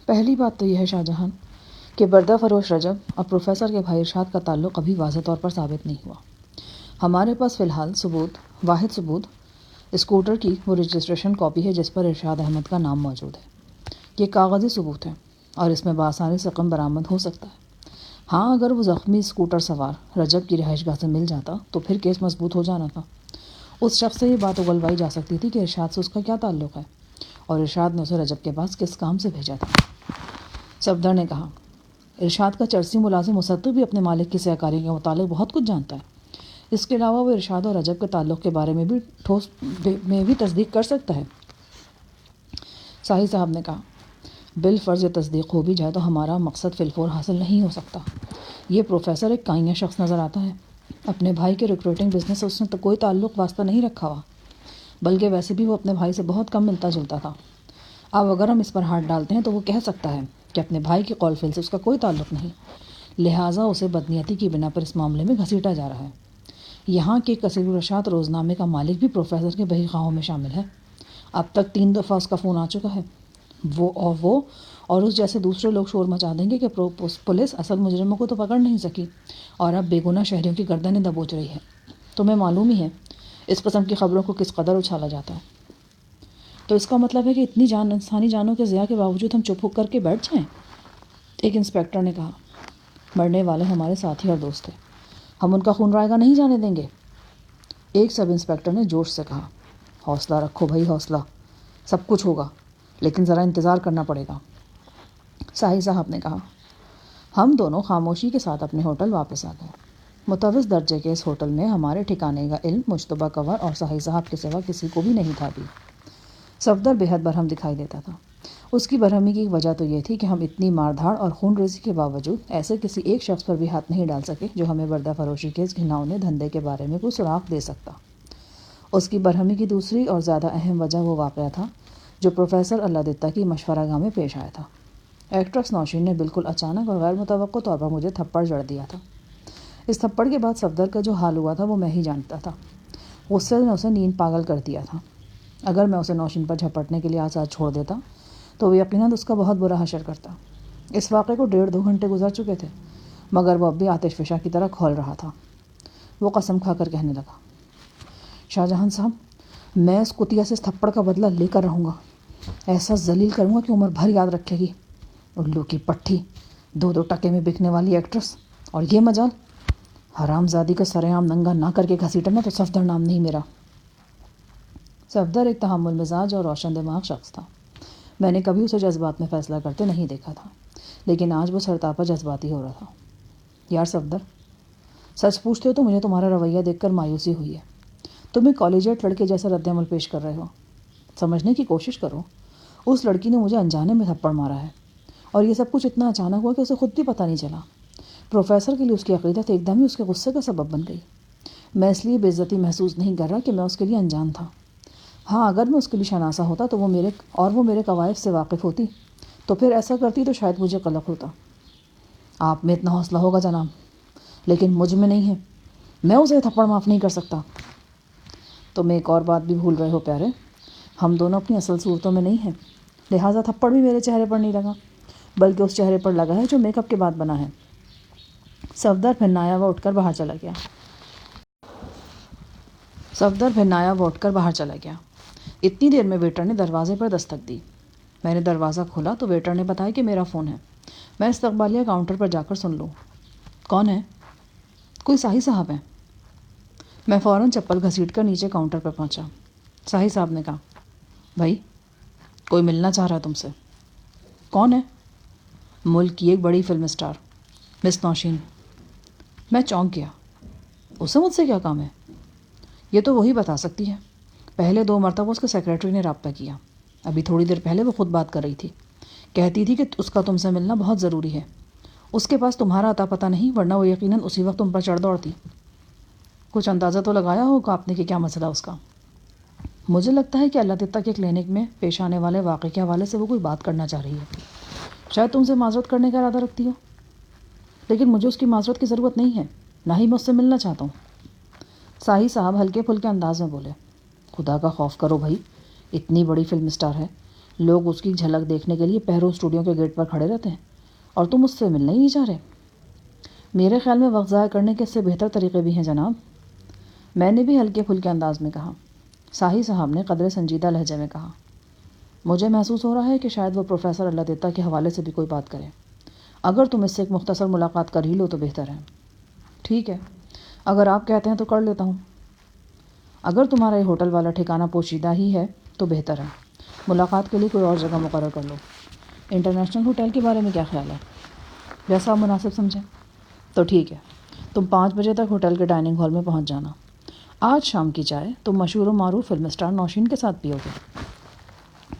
پہلی بات تو یہ ہے شاہ جہان کہ بردہ فروش رجب اور پروفیسر کے بھائی ارشاد کا تعلق ابھی واضح طور پر ثابت نہیں ہوا۔ ہمارے پاس فی الحال واحد ثبوت اسکوٹر کی وہ رجسٹریشن کاپی ہے جس پر ارشاد احمد کا نام موجود ہے۔ یہ کاغذی ثبوت ہے اور اس میں بآسانی رقم برآمد ہو سکتا ہے۔ ہاں، اگر وہ زخمی اسکوٹر سوار رجب کی رہائش گاہ سے مل جاتا تو پھر کیس مضبوط ہو جانا تھا۔ اس شخص سے یہ بات اگلوائی جا سکتی تھی کہ ارشاد سے اس کا کیا تعلق ہے اور ارشاد نے اسے رجب کے پاس کس کام سے بھیجا تھا۔ صفدر نے کہا، ارشاد کا چرسی ملازم مصدق بھی اپنے مالک کی سیاکاری کے متعلق بہت کچھ جانتا ہے۔ اس کے علاوہ وہ ارشاد اور رجب کے تعلق کے بارے میں بھی تصدیق کر سکتا ہے۔ ساہی صاحب نے کہا، بالفرض یہ تصدیق ہو بھی جائے تو ہمارا مقصد فی الفور حاصل نہیں ہو سکتا۔ یہ پروفیسر ایک کائنہ شخص نظر آتا ہے۔ اپنے بھائی کے ریکروٹنگ بزنس سے اس نے تو کوئی تعلق واسطہ نہیں رکھا ہوا، بلکہ ویسے بھی وہ اپنے بھائی سے بہت کم ملتا جلتا تھا۔ اب اگر ہم اس پر ہاتھ ڈالتے ہیں تو وہ کہہ سکتا ہے کہ اپنے بھائی کے قول فعل سے اس کا کوئی تعلق نہیں، لہٰذا اسے بدنیتی کی بنا پر اس معاملے میں گھسیٹا جا رہا ہے۔ یہاں کے کثیر الرشاد روزنامے کا مالک بھی پروفیسر کے بہی خواہوں میں شامل ہے۔ اب تک 3 دفعہ اس کا فون آ چکا ہے۔ وہ اور اس جیسے دوسرے لوگ شور مچا دیں گے کہ پولیس اصل مجرموں کو تو پکڑ نہیں سکی اور اب بے گناہ شہریوں کی گردنیں دبوچ رہی ہے۔ تمہیں معلوم ہی ہے اس قسم کی خبروں کو کس قدر اچھالا جاتا ہے۔ تو اس کا مطلب ہے کہ اتنی انسانی جانوں کے ضیاع کے باوجود ہم چپ کر کے بیٹھ جائیں؟ ایک انسپیکٹر نے کہا، مرنے والے ہمارے ساتھی اور دوست تھے، ہم ان کا خون رائگاں نہیں جانے دیں گے۔ ایک سب انسپیکٹر نے جوش سے کہا، حوصلہ رکھو بھائی، حوصلہ، سب کچھ ہوگا، لیکن ذرا انتظار کرنا پڑے گا۔ ساہی صاحب نے کہا، ہم دونوں خاموشی کے ساتھ اپنے ہوٹل واپس آ گئے۔ متوسط درجے کے اس ہوٹل میں ہمارے ٹھکانے کا علم مجتبیٰ کنور اور ساہی صاحب کے سوا کسی کو بھی نہیں تھا بھی۔ صفدر بے حد برہم دکھائی دیتا تھا۔ اس کی برہمی کی وجہ تو یہ تھی کہ ہم اتنی مار دھاڑ اور خون ریزی کے باوجود ایسے کسی ایک شخص پر بھی ہاتھ نہیں ڈال سکے جو ہمیں بردہ فروشی کے اس گھناؤنے دھندے کے بارے میں کوئی سراغ دے سکتا۔ اس کی برہمی کی دوسری اور زیادہ اہم وجہ وہ واقعہ تھا جو پروفیسر اللہ دتہ کی مشورہ گاہ میں پیش آیا تھا۔ ایکٹریس نوشین نے بالکل اچانک اور غیر متوقع طور پر مجھے تھپڑ جڑ دیا تھا۔ اس تھپڑ کے بعد صفدر کا جو حال ہوا تھا وہ میں ہی جانتا تھا۔ غصے نے اسے نیند پاگل کر دیا تھا۔ اگر میں اسے نوشین پر جھپٹنے کے لیے آزاد چھوڑ دیتا تو وہ یقیناً اس کا بہت برا حشر کرتا۔ اس واقعے کو 1.5-2 گھنٹے گزر چکے تھے مگر وہ اب بھی آتش فشاں کی طرح کھول رہا تھا۔ وہ قسم کھا کر کہنے لگا، شاہ جہان صاحب، میں اس کتیا سے اس تھپڑ کا بدلہ لے کر رہوں گا، ایسا ذلیل کروں گا کہ عمر بھر یاد رکھے گی۔ الو کی پٹھی، 2 ٹکے میں بکنے والی ایکٹریس، اور یہ مجال، حرام زادی کا سر عام ننگا نہ کر کے گھسیٹنا تو صفدر نام نہیں میرا۔ صفدر ایک تحمل مزاج اور روشن دماغ شخص تھا۔ میں نے کبھی اسے جذبات میں فیصلہ کرتے نہیں دیکھا تھا، لیکن آج وہ سرتاپا جذباتی ہو رہا تھا۔ یار صفدر، سچ پوچھتے ہو تو مجھے تمہارا رویہ دیکھ کر مایوسی ہوئی ہے۔ تم ایک کالجیٹ لڑکے جیسا رد عمل پیش کر رہے ہو۔ سمجھنے کی کوشش کرو، اس لڑکی نے مجھے انجانے میں تھپڑ مارا ہے اور یہ سب کچھ اتنا اچانک ہوا کہ اسے خود بھی پتہ نہیں چلا۔ پروفیسر کے لیے اس کی عقیدت ایک دم ہی اس کے غصے کا سبب بن گئی۔ میں اس لیے بے عزتی محسوس نہیں کر رہا کہ میں اس کے لیے انجان تھا۔ ہاں، اگر میں اس کے لیے شناسا ہوتا تو وہ میرے قوائف سے واقف ہوتی تو پھر ایسا کرتی تو شاید مجھے قلق ہوتا۔ آپ میں اتنا حوصلہ ہوگا جناب، لیکن مجھ میں نہیں ہے۔ میں اسے تھپڑ معاف نہیں کر سکتا۔ تم ایک اور بات بھی بھول رہے ہو پیارے، ہم دونوں اپنی اصل صورتوں میں نہیں ہیں، لہٰذا تھپڑ بھی میرے چہرے پر نہیں لگا بلکہ اس چہرے پر لگا ہے جو میک اپ کے بعد بنا ہے۔ صفدر پھر نایا وہ اٹھ کر باہر چلا گیا۔ اتنی دیر میں ویٹر نے دروازے پر دستک دی۔ میں نے دروازہ کھولا تو ویٹر نے بتایا کہ میرا فون ہے، میں استقبالیہ کاؤنٹر پر جا کر سن لوں۔ کون ہے؟ کوئی ساہی صاحب ہیں۔ میں فوراً چپل گھسیٹ کر نیچے کاؤنٹر پر پہنچا۔ ساہی صاحب نے کہا، بھائی کوئی ملنا چاہ رہا ہے تم سے۔ کون ہے؟ ملک کی ایک بڑی فلم اسٹار مس نوشین۔ میں چونک گیا، اسے مجھ سے کیا کام ہے؟ یہ تو وہی بتا سکتی ہے۔ پہلے 2 مرتبہ اس کے سیکریٹری نے رابطہ کیا. ابھی تھوڑی دیر پہلے وہ خود بات کر رہی تھی. کہتی تھی کہ اس کا تم سے ملنا بہت ضروری ہے. اس کے پاس تمہارا اتا پتہ نہیں، ورنہ وہ یقیناً اسی وقت تم پر چڑھ دوڑتی. کچھ اندازہ تو لگایا ہوگا آپ نے کہ کیا مسئلہ اس کا؟ مجھے لگتا ہے کہ اللہ دتہ کے کلینک میں پیش آنے والے واقعے کے حوالے سے وہ کوئی بات کرنا چاہ رہی ہے. شاید تم سے معذرت کرنے کا ارادہ رکھتی ہو، لیکن مجھے اس کی معذرت کی ضرورت نہیں ہے، نہ ہی میں اس سے ملنا چاہتا ہوں. ساہی صاحب ہلکے پھلکے انداز میں بولے. خدا کا خوف کرو بھائی، اتنی بڑی فلم اسٹار ہے، لوگ اس کی جھلک دیکھنے کے لیے پہرو اسٹوڈیو کے گیٹ پر کھڑے رہتے ہیں، اور تم اس سے ملنا ہی نہیں چاہ رہے. میرے خیال میں وقت ضائع کرنے کے اس سے بہتر طریقے بھی ہیں جناب، میں نے بھی ہلکے پھلکے انداز میں کہا. ساہی صاحب نے قدرے سنجیدہ لہجے میں کہا. مجھے محسوس ہو رہا ہے کہ شاید وہ پروفیسر اللہ دتہ کے حوالے سے بھی کوئی بات کرے. اگر تم اس سے ایک مختصر ملاقات کر ہی لو تو بہتر ہے. ٹھیک ہے، اگر آپ کہتے ہیں تو کر لیتا ہوں. اگر تمہارا یہ ہوٹل والا ٹھکانہ پوشیدہ ہی ہے تو بہتر ہے. ملاقات کے لیے کوئی اور جگہ مقرر کر لو. انٹرنیشنل ہوٹل کے بارے میں کیا خیال ہے؟ جیسا آپ مناسب سمجھیں. تو ٹھیک ہے، تم 5 بجے تک ہوٹل کے ڈائننگ ہال میں پہنچ جانا. آج شام کی چائے تم مشہور و معروف فلم اسٹار نوشین کے ساتھ پیو گے.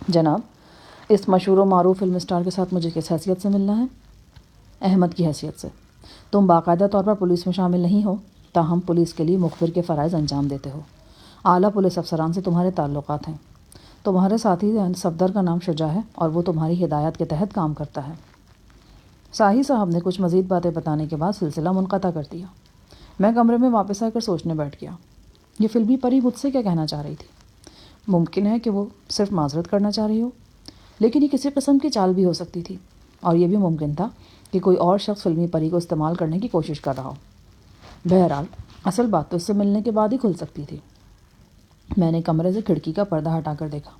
جناب، اس مشہور و معروف فلم اسٹار کے ساتھ مجھے کس حیثیت سے ملنا ہے؟ احمد کی حیثیت سے. تم باقاعدہ طور پر پولیس میں شامل نہیں ہو، تاہم پولیس کے لیے مخبر کے فرائض انجام دیتے ہو. اعلیٰ پولیس افسران سے تمہارے تعلقات ہیں. تمہارے ساتھی صفدر کا نام شجاع ہے اور وہ تمہاری ہدایت کے تحت کام کرتا ہے. ساہی صاحب نے کچھ مزید باتیں بتانے کے بعد سلسلہ منقطع کر دیا. میں کمرے میں واپس آ کر سوچنے بیٹھ گیا. یہ فلمی پری مجھ سے کیا کہنا چاہ رہی تھی؟ ممکن ہے کہ وہ صرف معذرت کرنا چاہ رہی ہو، لیکن یہ کسی قسم کی چال بھی ہو سکتی تھی، اور یہ بھی ممکن تھا کہ کوئی اور شخص فلمی پری کو استعمال کرنے کی کوشش کر رہا ہو. بہرحال اصل بات تو اس سے ملنے کے بعد ہی کھل سکتی تھی. میں نے کمرے سے کھڑکی کا پردہ ہٹا کر دیکھا.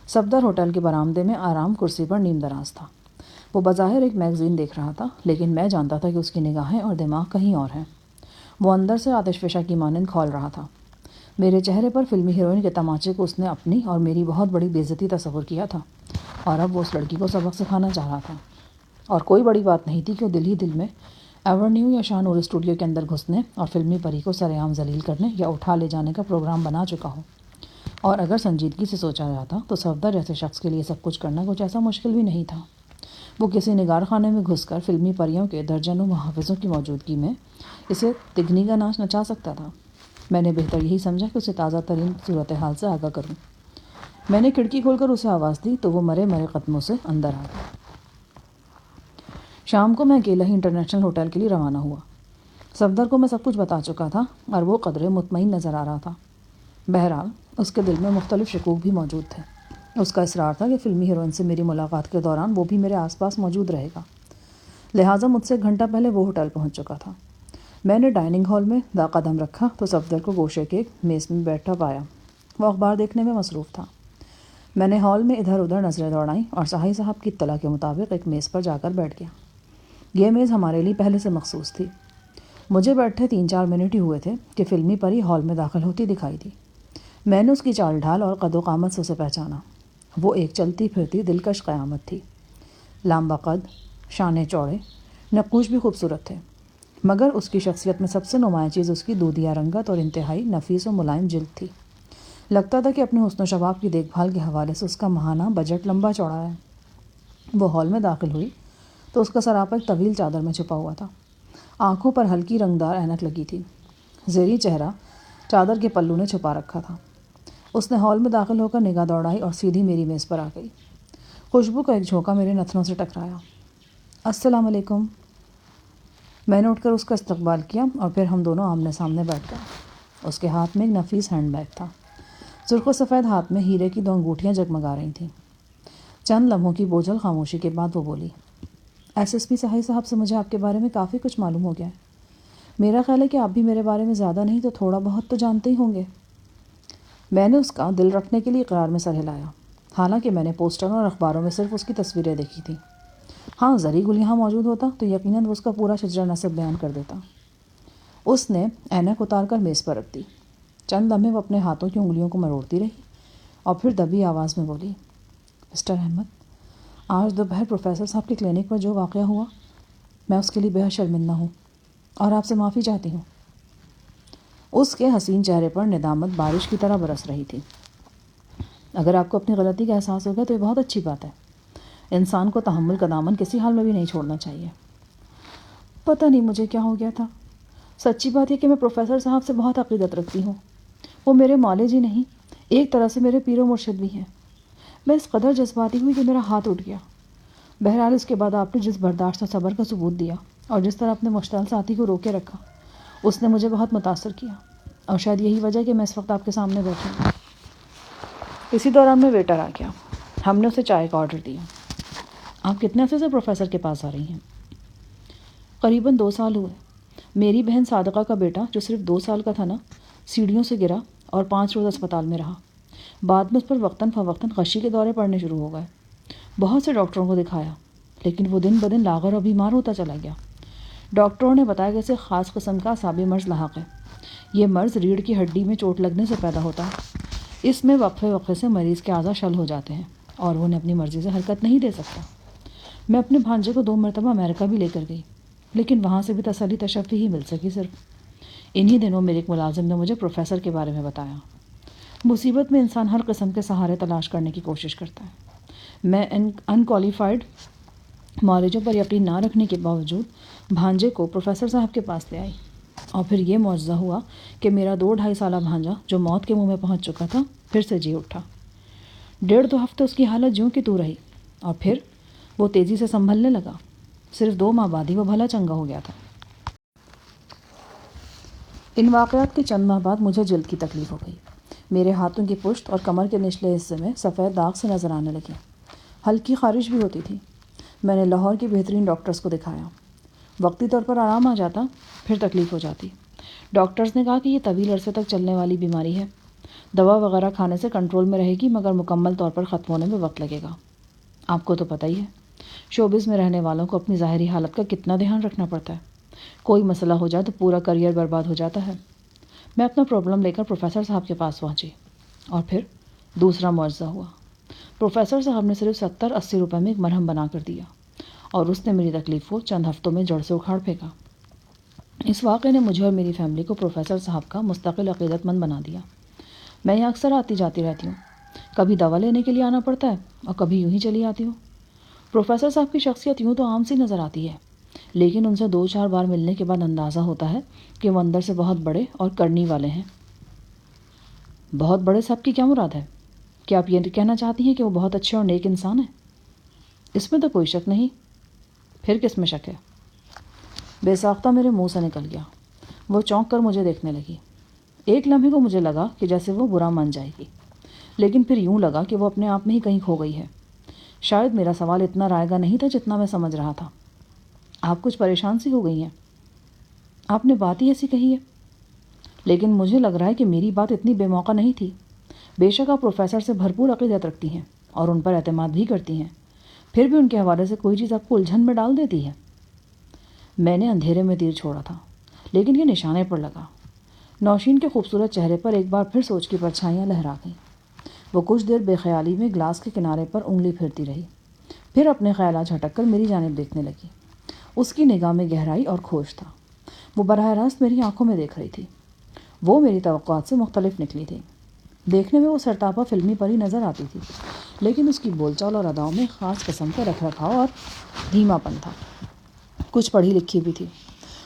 صفدر ہوٹل کے برآمدے میں آرام کرسی پر نیم دراز تھا. وہ بظاہر ایک میگزین دیکھ رہا تھا، لیکن میں جانتا تھا کہ اس کی نگاہیں اور دماغ کہیں اور ہیں. وہ اندر سے آتش فشاں کی مانند کھول رہا تھا. میرے چہرے پر فلمی ہیروئن کے تماچے کو اس نے اپنی اور میری بہت بڑی بے عزتی تصور کیا تھا، اور اب وہ اس لڑکی کو سبق سکھانا چاہ رہا تھا. اور کوئی بڑی بات نہیں تھی کہ وہ دل ہی دل میں ایورنیو یا شاہنور اسٹوڈیو کے اندر گھسنے اور فلمی پری کو سر عام ذلیل کرنے یا اٹھا لے جانے کا پروگرام بنا چکا ہو. اور اگر سنجیدگی سے سوچا جاتا تو صفدر جیسے شخص کے لیے سب کچھ کرنا کچھ ایسا مشکل بھی نہیں تھا. وہ کسی نگار خانے میں گھس کر فلمی پریوں کے درجنوں محافظوں کی موجودگی میں اسے تگنی کا ناچ نچا سکتا تھا. میں نے بہتر یہی سمجھا کہ اسے تازہ ترین صورتحال سے آگاہ کروں. میں نے کھڑکی کھول کر اسے آواز دی تو وہ مرے مرے قدموں سے اندر آ گیا. شام کو میں اکیلا ہی انٹرنیشنل ہوٹل کے لیے روانہ ہوا. صفدر کو میں سب کچھ بتا چکا تھا اور وہ قدرے مطمئن نظر آ رہا تھا. بہرحال اس کے دل میں مختلف شکوک بھی موجود تھے. اس کا اصرار تھا کہ فلمی ہیروئن سے میری ملاقات کے دوران وہ بھی میرے آس پاس موجود رہے گا. لہٰذا مجھ سے 1 گھنٹہ پہلے وہ ہوٹل پہنچ چکا تھا. میں نے ڈائننگ ہال میں قدم رکھا تو صفدر کو گوشے کے میز میں بیٹھا پایا. وہ اخبار دیکھنے میں مصروف تھا. میں نے ہال میں ادھر ادھر نظریں دوڑائیں اور ساہی صاحب کی اطلاع کے مطابق ایک میز پر جا کر بیٹھ گیا. یہ میز ہمارے لیے پہلے سے مخصوص تھی. مجھے بیٹھے 3-4 منٹ ہی ہوئے تھے کہ فلمی پری ہال میں داخل ہوتی دکھائی دی. میں نے اس کی چال ڈھال اور قد و قامت سے اسے پہچانا. وہ ایک چلتی پھرتی دلکش قیامت تھی. لامبا قد، شانے چوڑے، نقوش بھی خوبصورت تھے، مگر اس کی شخصیت میں سب سے نمایاں چیز اس کی دودھیا رنگت اور انتہائی نفیس و ملائم جلد تھی. لگتا تھا کہ اپنے حسن و شباب کی دیکھ بھال کے حوالے سے اس کا ماہانہ بجٹ لمبا چوڑا ہے. وہ ہال میں داخل ہوئی تو اس کا سراپا ایک طویل چادر میں چھپا ہوا تھا. آنکھوں پر ہلکی رنگدار اینک لگی تھی. زیریں چہرہ چادر کے پلو نے چھپا رکھا تھا. اس نے ہال میں داخل ہو کر نگاہ دوڑائی اور سیدھی میری میز پر آ گئی. خوشبو کا ایک جھونکا میرے نتنوں سے ٹکرایا. السلام علیکم. میں نے اٹھ کر اس کا استقبال کیا اور پھر ہم دونوں آمنے سامنے بیٹھ گئے. اس کے ہاتھ میں ایک نفیس ہینڈ بیگ تھا. سرخ و سفید ہاتھ میں ہیرے کی 2 انگوٹھیاں جگمگا رہی تھیں. چند لمحوں کی بوجھل خاموشی کے بعد وہ بولی، ایس پی ساہی صاحب سے مجھے آپ کے بارے میں کافی کچھ معلوم ہو گیا ہے. میرا خیال ہے کہ آپ بھی میرے بارے میں زیادہ نہیں تو تھوڑا بہت تو جانتے ہی ہوں گے. میں نے اس کا دل رکھنے کے لیے اقرار میں سر ہلایا، حالانکہ میں نے پوسٹروں اور اخباروں میں صرف اس کی تصویریں دیکھی تھیں. ہاں، زری گل یہاں موجود ہوتا تو یقیناً وہ اس کا پورا شجرہ نسب بیان کر دیتا. اس نے اینک اتار کر میز پر رکھ دی. چند لمحے وہ اپنے ہاتھوں کی انگلیوں کو مروڑتی رہی اور پھر دبی آواز میں بولی، مسٹر احمد، آج دوپہر پروفیسر صاحب کے کلینک پر جو واقعہ ہوا، میں اس کے لیے بے حد شرمندہ ہوں اور آپ سے معافی چاہتی ہوں. اس کے حسین چہرے پر ندامت بارش کی طرح برس رہی تھی۔ اگر آپ کو اپنی غلطی کا احساس ہو گیا تو یہ بہت اچھی بات ہے۔ انسان کو تحمل کا دامن کسی حال میں بھی نہیں چھوڑنا چاہیے۔ پتہ نہیں مجھے کیا ہو گیا تھا۔ سچی بات یہ کہ میں پروفیسر صاحب سے بہت عقیدت رکھتی ہوں۔ وہ میرے مالج ہی نہیں، ایک طرح سے میرے پیر و مرشد بھی ہیں۔ میں اس قدر جذباتی ہوئی کہ میرا ہاتھ اٹھ گیا۔ بہرحال اس کے بعد آپ نے جس برداشت اور صبر کا ثبوت دیا اور جس طرح اپنے مشتعل ساتھی کو روکے رکھا، اس نے مجھے بہت متاثر کیا، اور شاید یہی وجہ کہ میں اس وقت آپ کے سامنے بیٹھی ہوں۔ اسی دوران میں ویٹر آ گیا۔ ہم نے اسے چائے کا آرڈر دیا۔ آپ کتنے عرصے سے پروفیسر کے پاس آ رہی ہیں؟ قریباً 2 سال ہوئے۔ میری بہن صادقہ کا بیٹا جو صرف 2 سال کا تھا نا، سیڑھیوں سے گرا اور 5 روز اسپتال میں رہا۔ بعد میں اس پر وقتاً فوقتاً غشی کے دورے پڑنے شروع ہو گئے۔ بہت سے ڈاکٹروں کو دکھایا، لیکن وہ دن بدن لاغر اور بیمار ہوتا چلا گیا۔ ڈاکٹروں نے بتایا کہ اسے خاص قسم کا اعصابی مرض لاحق ہے۔ یہ مرض ریڑھ کی ہڈی میں چوٹ لگنے سے پیدا ہوتا ہے۔ اس میں وقفے وقفے سے مریض کے اعضاء شل ہو جاتے ہیں اور وہ انہیں اپنی مرضی سے حرکت نہیں دے سکتا۔ میں اپنے بھانجے کو 2 مرتبہ امریکہ بھی لے کر گئی، لیکن وہاں سے بھی تسلی تشفی ہی مل سکی صرف۔ انہی دنوں میرے ایک ملازم نے مجھے پروفیسر کے بارے میں بتایا۔ مصیبت میں انسان ہر قسم کے سہارے تلاش کرنے کی کوشش کرتا ہے۔ میں انکوالیفائڈ معالجوں پر یقین نہ رکھنے کے باوجود بھانجے کو پروفیسر صاحب کے پاس لے آئی، اور پھر یہ معجزہ ہوا کہ میرا 2-2.5 سالہ بھانجا جو موت کے منہ میں پہنچ چکا تھا پھر سے جی اٹھا۔ 1.5-2 ہفتے اس کی حالت جوں کی توں رہی، اور پھر وہ تیزی سے سنبھلنے لگا۔ صرف 2 ماہ بعد ہی وہ بھلا چنگا ہو گیا تھا۔ ان واقعات کے چند ماہ بعد مجھے جلد کی تکلیف ہو گئی۔ میرے ہاتھوں کی پشت اور کمر کے نچلے حصے میں سفید داغ سے نظر آنے لگے۔ ہلکی خارش بھی ہوتی تھی۔ میں نے لاہور کے بہترین ڈاکٹرز کو دکھایا۔ وقتی طور پر آرام آ جاتا، پھر تکلیف ہو جاتی۔ ڈاکٹرز نے کہا کہ یہ طویل عرصے تک چلنے والی بیماری ہے، دوا وغیرہ کھانے سے کنٹرول میں رہے گی، مگر مکمل طور پر ختم ہونے میں وقت لگے گا۔ آپ کو تو پتہ ہی ہے، شوبز میں رہنے والوں کو اپنی ظاہری حالت کا کتنا دھیان رکھنا پڑتا ہے۔ کوئی مسئلہ ہو جائے تو پورا کریئر برباد ہو جاتا ہے۔ میں اپنا پرابلم لے کر پروفیسر صاحب کے پاس پہنچی، اور پھر دوسرا معجزہ ہوا۔ پروفیسر صاحب نے صرف 70-80 روپے میں ایک مرہم بنا کر دیا، اور اس نے میری تکلیف کو چند ہفتوں میں جڑ سے اکھاڑ پھینکا۔ اس واقعے نے مجھے اور میری فیملی کو پروفیسر صاحب کا مستقل عقیدت مند بنا دیا۔ میں یہاں اکثر آتی جاتی رہتی ہوں، کبھی دوا لینے کے لیے آنا پڑتا ہے اور کبھی یوں ہی چلی آتی ہوں۔ پروفیسر صاحب کی شخصیت یوں تو عام سی نظر آتی ہے، لیکن ان سے 2-4 بار ملنے کے بعد اندازہ ہوتا ہے کہ وہ اندر سے بہت بڑے اور کرنی والے ہیں۔ بہت بڑے صاحب کی کیا مراد ہے؟ کیا آپ یہ کہنا چاہتی ہیں کہ وہ بہت اچھے اور نیک انسان ہیں؟ اس میں تو کوئی شک نہیں۔ پھر کس میں شک ہے؟ بے ساختہ میرے منہ سے نکل گیا۔ وہ چونک کر مجھے دیکھنے لگی۔ ایک لمحے کو مجھے لگا کہ جیسے وہ برا مان جائے گی، لیکن پھر یوں لگا کہ وہ اپنے آپ میں ہی کہیں کھو گئی ہے۔ شاید میرا سوال اتنا رائے گا نہیں تھا جتنا میں سمجھ رہا تھا۔ آپ کچھ پریشان سی ہو گئی ہیں؟ آپ نے بات ہی ایسی کہی ہے، لیکن مجھے لگ رہا ہے کہ میری بات اتنی بے موقع نہیں تھی۔ بے شک آپ پروفیسر سے بھرپور عقیدت رکھتی ہیں اور ان پر اعتماد بھی کرتی ہیں، پھر بھی ان کے حوالے سے کوئی چیز آپ کو الجھن میں ڈال دیتی ہے۔ میں نے اندھیرے میں تیر چھوڑا تھا، لیکن یہ نشانے پر لگا۔ نوشین کے خوبصورت چہرے پر ایک بار پھر سوچ کی پرچھائیاں لہرا گئیں۔ وہ کچھ دیر بے خیالی میں گلاس کے کنارے پر انگلی پھرتی رہی، پھر اپنے خیالات جھٹک کر میری جانب دیکھنے لگی۔ اس کی نگاہ میں گہرائی اور کھوج تھا۔ وہ براہ راست میری آنکھوں میں دیکھ رہی تھی۔ وہ میری توقعات سے مختلف نکلی تھی۔ دیکھنے میں وہ سرتاپا فلمی پری نظر آتی تھی، لیکن اس کی بول چال اور اداؤں میں خاص قسم کا رکھ رکھاؤ اور دھیما پن تھا۔ کچھ پڑھی لکھی بھی تھی۔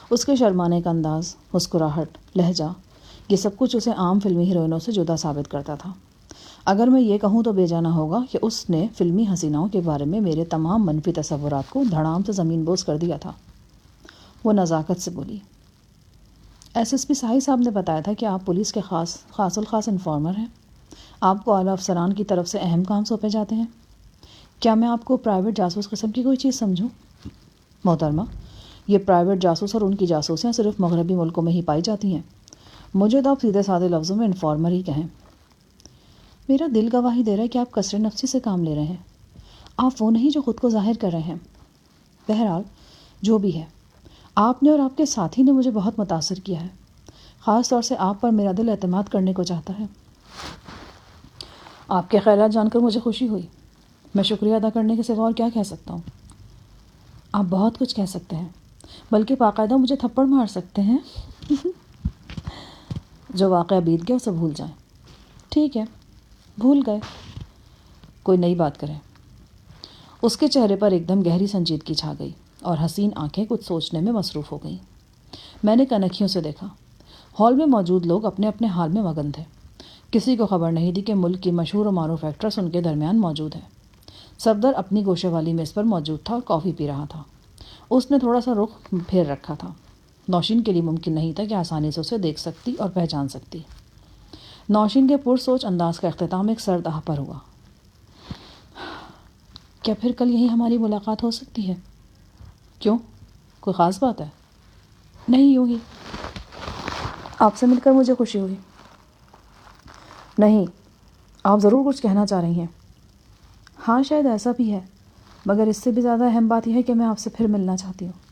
اس کے شرمانے کا انداز، مسکراہٹ، لہجہ، یہ سب کچھ اسے عام فلمی ہیروئنوں سے جدا ثابت کرتا تھا۔ اگر میں یہ کہوں تو بے جانا ہوگا کہ اس نے فلمی حسیناؤں کے بارے میں میرے تمام منفی تصورات کو دھڑام سے زمین بوس کر دیا تھا۔ وہ نزاکت سے بولی، SSP ساہی صاحب نے بتایا تھا کہ آپ پولیس کے خاص الخاص انفارمر ہیں۔ آپ کو اعلیٰ افسران کی طرف سے اہم کام سونپے جاتے ہیں۔ کیا میں آپ کو پرائیویٹ جاسوس قسم کی کوئی چیز سمجھوں؟ محترمہ، یہ پرائیویٹ جاسوس اور ان کی جاسوسیاں صرف مغربی ملکوں میں ہی پائی جاتی ہیں۔ مجھے تو آپ سیدھے سادے لفظوں میں انفارمر ہی کہیں۔ میرا دل گواہی دے رہا ہے کہ آپ کثر نفسی سے کام لے رہے ہیں۔ آپ وہ نہیں جو خود کو ظاہر کر رہے ہیں۔ بہرحال جو بھی ہے، آپ نے اور آپ کے ساتھی نے مجھے بہت متاثر کیا ہے۔ خاص طور سے آپ پر میرا دل اعتماد کرنے کو چاہتا ہے۔ آپ کے خیالات جان کر مجھے خوشی ہوئی۔ میں شکریہ ادا کرنے کے سوا اور کیا کہہ سکتا ہوں؟ آپ بہت کچھ کہہ سکتے ہیں، بلکہ باقاعدہ مجھے تھپڑ مار سکتے ہیں۔ جو واقعہ بیت گیا اسے بھول جائیں۔ ٹھیک ہے، بھول گئے، کوئی نئی بات کریں۔ اس کے چہرے پر ایک دم گہری سنجیدگی چھا گئی اور حسین آنکھیں کچھ سوچنے میں مصروف ہو گئیں۔ میں نے کنکھیوں سے دیکھا۔ ہال میں موجود لوگ اپنے اپنے حال میں مگن تھے۔ کسی کو خبر نہیں تھی کہ ملک کی مشہور و معروف ایکٹریس ان کے درمیان موجود ہے۔ صفدر اپنی گوشے والی میز پر موجود تھا اور کافی پی رہا تھا۔ اس نے تھوڑا سا رخ پھیر رکھا تھا۔ نوشین کے لیے ممکن نہیں تھا کہ آسانی سے اسے دیکھ سکتی اور پہچان سکتی۔ نوشین کے پرسوچ انداز کا اختتام ایک سرد آہ پر ہوا۔ کیا پھر کل یہیں ہماری ملاقات ہو سکتی ہے؟ کیوں؟ کوئی خاص بات ہے؟ نہیں، یوں ہی آپ سے مل کر مجھے خوشی ہوئی۔ نہیں، آپ ضرور کچھ کہنا چاہ رہی ہیں۔ ہاں، شاید ایسا بھی ہے، مگر اس سے بھی زیادہ اہم بات یہ ہے کہ میں آپ سے پھر ملنا چاہتی ہوں۔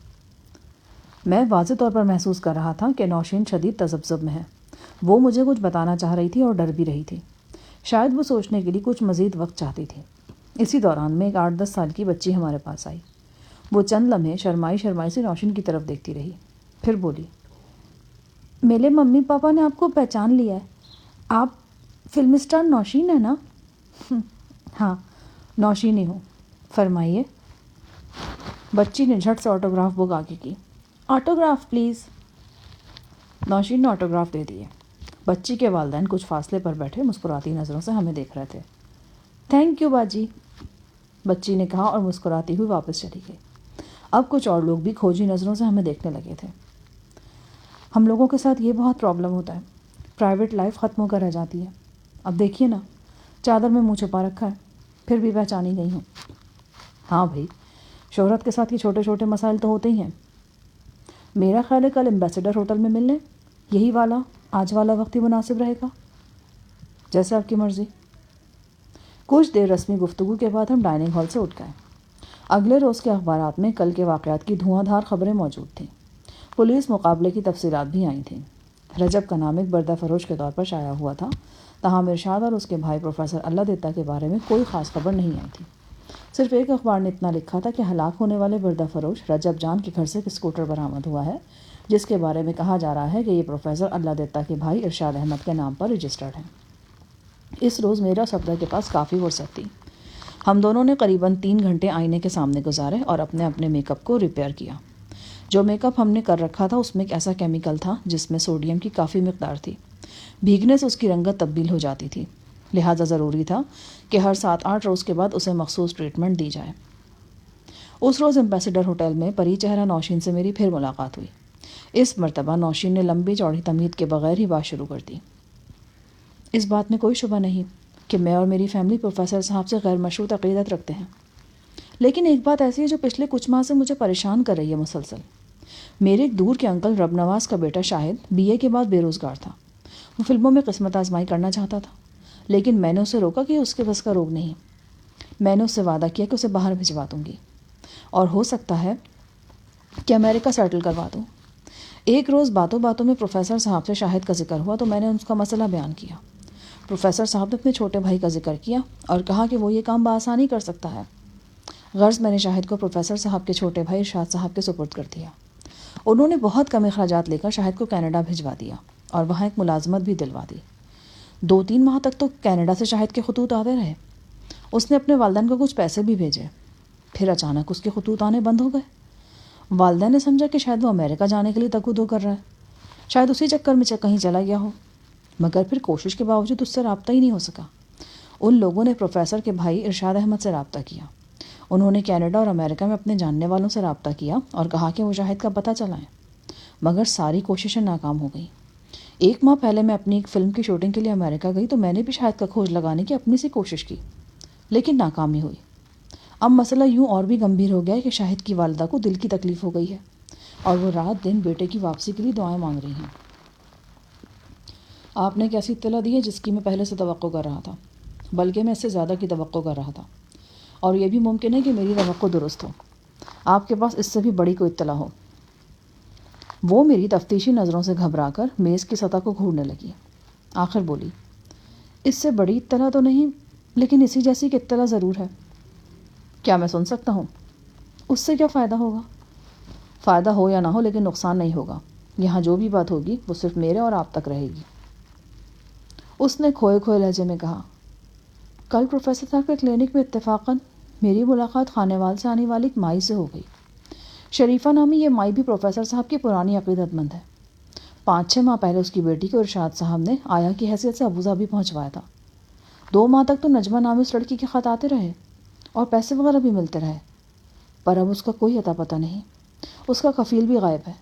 میں واضح طور پر محسوس کر رہا تھا کہ نوشین شدید تذبذب میں ہے۔ وہ مجھے کچھ بتانا چاہ رہی تھی اور ڈر بھی رہی تھی۔ شاید وہ سوچنے کے لیے کچھ مزید وقت چاہتی تھی۔ اسی دوران میں ایک 8-10 سال کی بچی ہمارے پاس آئی۔ وہ چند لمحے شرمائی سے نوشین کی طرف دیکھتی رہی، پھر بولی، میرے ممی پاپا نے آپ کو پہچان لیا ہے۔ آپ فلم اسٹار نوشین ہیں نا؟ ہاں، نوشین ہی ہوں، فرمائیے۔ بچی نے جھٹ سے آٹوگراف بک آگے کی۔ Autograph please. نوشین نے آٹوگراف دے دیے۔ بچی کے والدین کچھ فاصلے پر بیٹھے مسکراتی نظروں سے ہمیں دیکھ رہے تھے۔ تھینک یو باجی، بچی نے کہا اور مسکراتی ہوئی واپس چلی گئی۔ اب کچھ اور لوگ بھی کھوجی نظروں سے ہمیں دیکھنے لگے تھے۔ ہم لوگوں کے ساتھ یہ بہت پرابلم ہوتا ہے، پرائیویٹ لائف ختم ہو کر رہ جاتی ہے۔ اب دیکھیے نا، چادر میں منہ چھپا رکھا ہے، پھر بھی پہچانی گئی ہوں۔ ہاں بھائی، شہرت کے ساتھ یہ چھوٹے چھوٹے مسائل تو ہوتے ہی ہیں۔ میرا خیال ہے کل ایمبیسڈر ہوٹل میں مل لیں، یہی والا آج والا وقت ہی مناسب رہے گا۔ جیسے آپ کی مرضی۔ کچھ دیر رسمی گفتگو کے بعد ہم ڈائننگ ہال سے اٹھ گئے۔ اگلے روز کے اخبارات میں کل کے واقعات کی دھواں دھار خبریں موجود تھیں۔ پولیس مقابلے کی تفصیلات بھی آئی تھیں۔ رجب کا نام ایک بردہ فروش کے طور پر شائع ہوا تھا، تاہم ارشاد اور اس کے بھائی پروفیسر اللہ دیتا کے بارے میں کوئی خاص خبر نہیں آئی تھی۔ صرف ایک اخبار نے اتنا لکھا تھا کہ ہلاک ہونے والے بردہ فروش رجب جان کے گھر سے ایک اسکوٹر برآمد ہوا ہے، جس کے بارے میں کہا جا رہا ہے کہ یہ پروفیسر اللہ دیتا کے بھائی ارشاد احمد کے نام پر رجسٹرڈ ہے۔ اس روز میرا صفدر کے پاس کافی فرصت تھی۔ ہم دونوں نے قریباً 3 گھنٹے آئینے کے سامنے گزارے اور اپنے اپنے میک اپ کو ریپیئر کیا۔ جو میک اپ ہم نے کر رکھا تھا اس میں ایک ایسا کیمیکل تھا جس میں سوڈیم کی کافی مقدار تھی۔ بھیگنے سے اس کی رنگت تبدیل ہو جاتی تھی، لہٰذا ضروری تھا کہ ہر 7-8 روز کے بعد اسے مخصوص ٹریٹمنٹ دی جائے۔ اس روز ایمبیسڈر ہوٹل میں پری چہرہ نوشین سے میری پھر ملاقات ہوئی۔ اس مرتبہ نوشین نے لمبی چوڑی تمہید کے بغیر ہی بات شروع کر دی۔ اس بات میں کوئی شبہ نہیں کہ میں اور میری فیملی پروفیسر صاحب سے غیر مشروط عقیدت رکھتے ہیں، لیکن ایک بات ایسی ہے جو پچھلے کچھ ماہ سے مجھے پریشان کر رہی ہے مسلسل۔ میرے ایک دور کے انکل رب نواز کا بیٹا شاہد BA کے بعد بے روزگار تھا۔ وہ فلموں میں قسمت آزمائی کرنا چاہتا تھا، لیکن میں نے اسے روکا کہ اس کے بس کا روگ نہیں۔ میں نے اس سے وعدہ کیا کہ اسے باہر بھجوا دوں گی اور ہو سکتا ہے کہ امریکہ سیٹل کروا دوں۔ ایک روز باتوں باتوں میں پروفیسر صاحب سے شاہد کا ذکر ہوا تو میں نے اس کا مسئلہ بیان کیا۔ پروفیسر صاحب نے اپنے چھوٹے بھائی کا ذکر کیا اور کہا کہ وہ یہ کام بآسانی کر سکتا ہے۔ غرض میں نے شاہد کو پروفیسر صاحب کے چھوٹے بھائی ارشاد صاحب کے سپرد کر دیا۔ انہوں نے بہت کم اخراجات لے کر شاہد کو کینیڈا بھجوا دیا اور وہاں ایک ملازمت بھی دلوا دی۔ 2-3 ماہ تک تو کینیڈا سے شاہد کے خطوط آتے رہے۔ اس نے اپنے والدین کو کچھ پیسے بھی بھیجے، پھر اچانک اس کے خطوط آنے بند ہو گئے۔ والدین نے سمجھا کہ شاید وہ امریکہ جانے کے لیے تگ و دو کر رہا ہے، شاید اسی چکر میں کہیں چلا گیا ہو، مگر پھر کوشش کے باوجود اس سے رابطہ ہی نہیں ہو سکا۔ ان لوگوں نے پروفیسر کے بھائی ارشاد احمد سے رابطہ کیا۔ انہوں نے کینیڈا اور امریکہ میں اپنے جاننے والوں سے رابطہ کیا اور کہا کہ وہ شاہد کا پتہ چلائیں، مگر ساری کوششیں ناکام ہو گئیں۔ 1 ماہ پہلے میں اپنی ایک فلم کی شوٹنگ کے لیے امریکہ گئی تو میں نے بھی شاہد کا کھوج لگانے کی اپنی سی کوشش کی، لیکن ناکامی ہوئی۔ اب مسئلہ یوں اور بھی گمبھیر ہو گیا ہے کہ شاہد کی والدہ کو دل کی تکلیف ہو گئی ہے اور وہ رات دن بیٹے کی واپسی کے لیے دعائیں مانگ رہی ہیں۔ آپ نے ایک ایسی اطلاع دی ہے جس کی میں پہلے سے توقع کر رہا تھا، بلکہ میں اس سے زیادہ کی توقع کر رہا تھا، اور یہ بھی ممکن ہے کہ میری توقع درست ہو۔ آپ کے پاس اس سے بھی بڑی کوئی اطلاع ہو۔ وہ میری تفتیشی نظروں سے گھبرا کر میز کی سطح کو گھورنے لگی، آخر بولی، اس سے بڑی اطلاع تو نہیں، لیکن اسی جیسی کی اطلاع ضرور ہے۔ کیا میں سن سکتا ہوں؟ اس سے کیا فائدہ ہوگا؟ فائدہ ہو یا نہ ہو لیکن نقصان نہیں ہوگا۔ یہاں جو بھی بات ہوگی وہ صرف میرے اور آپ تک رہے گی۔ اس نے کھوئے کھوئے لہجے میں کہا، کل پروفیسر صاحب کے کلینک میں اتفاقاً میری ملاقات خانے وال سے آنے والی ایک مائی سے ہو گئی۔ شریفہ نامی یہ مائی بھی پروفیسر صاحب کی پرانی عقیدت مند ہے۔ 5-6 ماہ پہلے اس کی بیٹی کو ارشاد صاحب نے آیا کی حیثیت سے ابوظہبی پہنچوایا تھا۔ 2 ماہ تک تو نجمہ نامی اس لڑکی کے خط آتے رہے اور پیسے وغیرہ بھی ملتے رہے، پر اب اس کا کوئی اتا پتہ نہیں۔ اس کا کفیل بھی غائب ہے،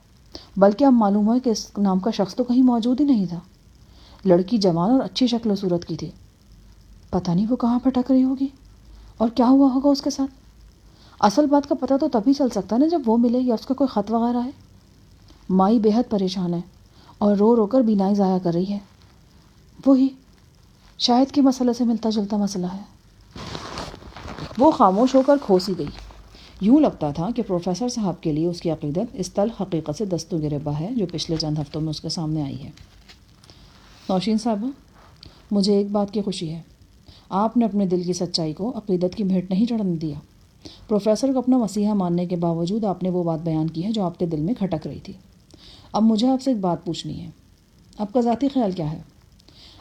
بلکہ اب معلوم ہوا کہ اس نام کا شخص تو کہیں موجود ہی نہیں تھا۔ لڑکی جوان اور اچھی شکل و صورت کی تھی، پتہ نہیں وہ کہاں بھٹک رہی ہوگی اور کیا ہوا ہوگا اس کے ساتھ۔ اصل بات کا پتہ تو تبھی چل سکتا ہے نا جب وہ ملے یا اس کا کوئی خط وغیرہ ہے۔ مائی بے حد پریشان ہے اور رو رو کر بینائی ضائع کر رہی ہے۔ وہی شاید کے مسئلے سے ملتا جلتا مسئلہ ہے۔ وہ خاموش ہو کر کھوسی گئی۔ یوں لگتا تھا کہ پروفیسر صاحب کے لیے اس کی عقیدت اس تلخ حقیقت سے دست و گریباں ہے جو پچھلے چند ہفتوں میں اس کے سامنے آئی ہے۔ نوشین صاحبہ، مجھے ایک بات کی خوشی ہے، آپ نے اپنے دل کی سچائی کو عقیدت کی بھیٹ نہیں چڑھنے دیا۔ پروفیسر کو اپنا مسیحا ماننے کے باوجود آپ نے وہ بات بیان کی ہے جو آپ کے دل میں کھٹک رہی تھی۔ اب مجھے آپ سے ایک بات پوچھنی ہے، آپ کا ذاتی خیال کیا ہے؟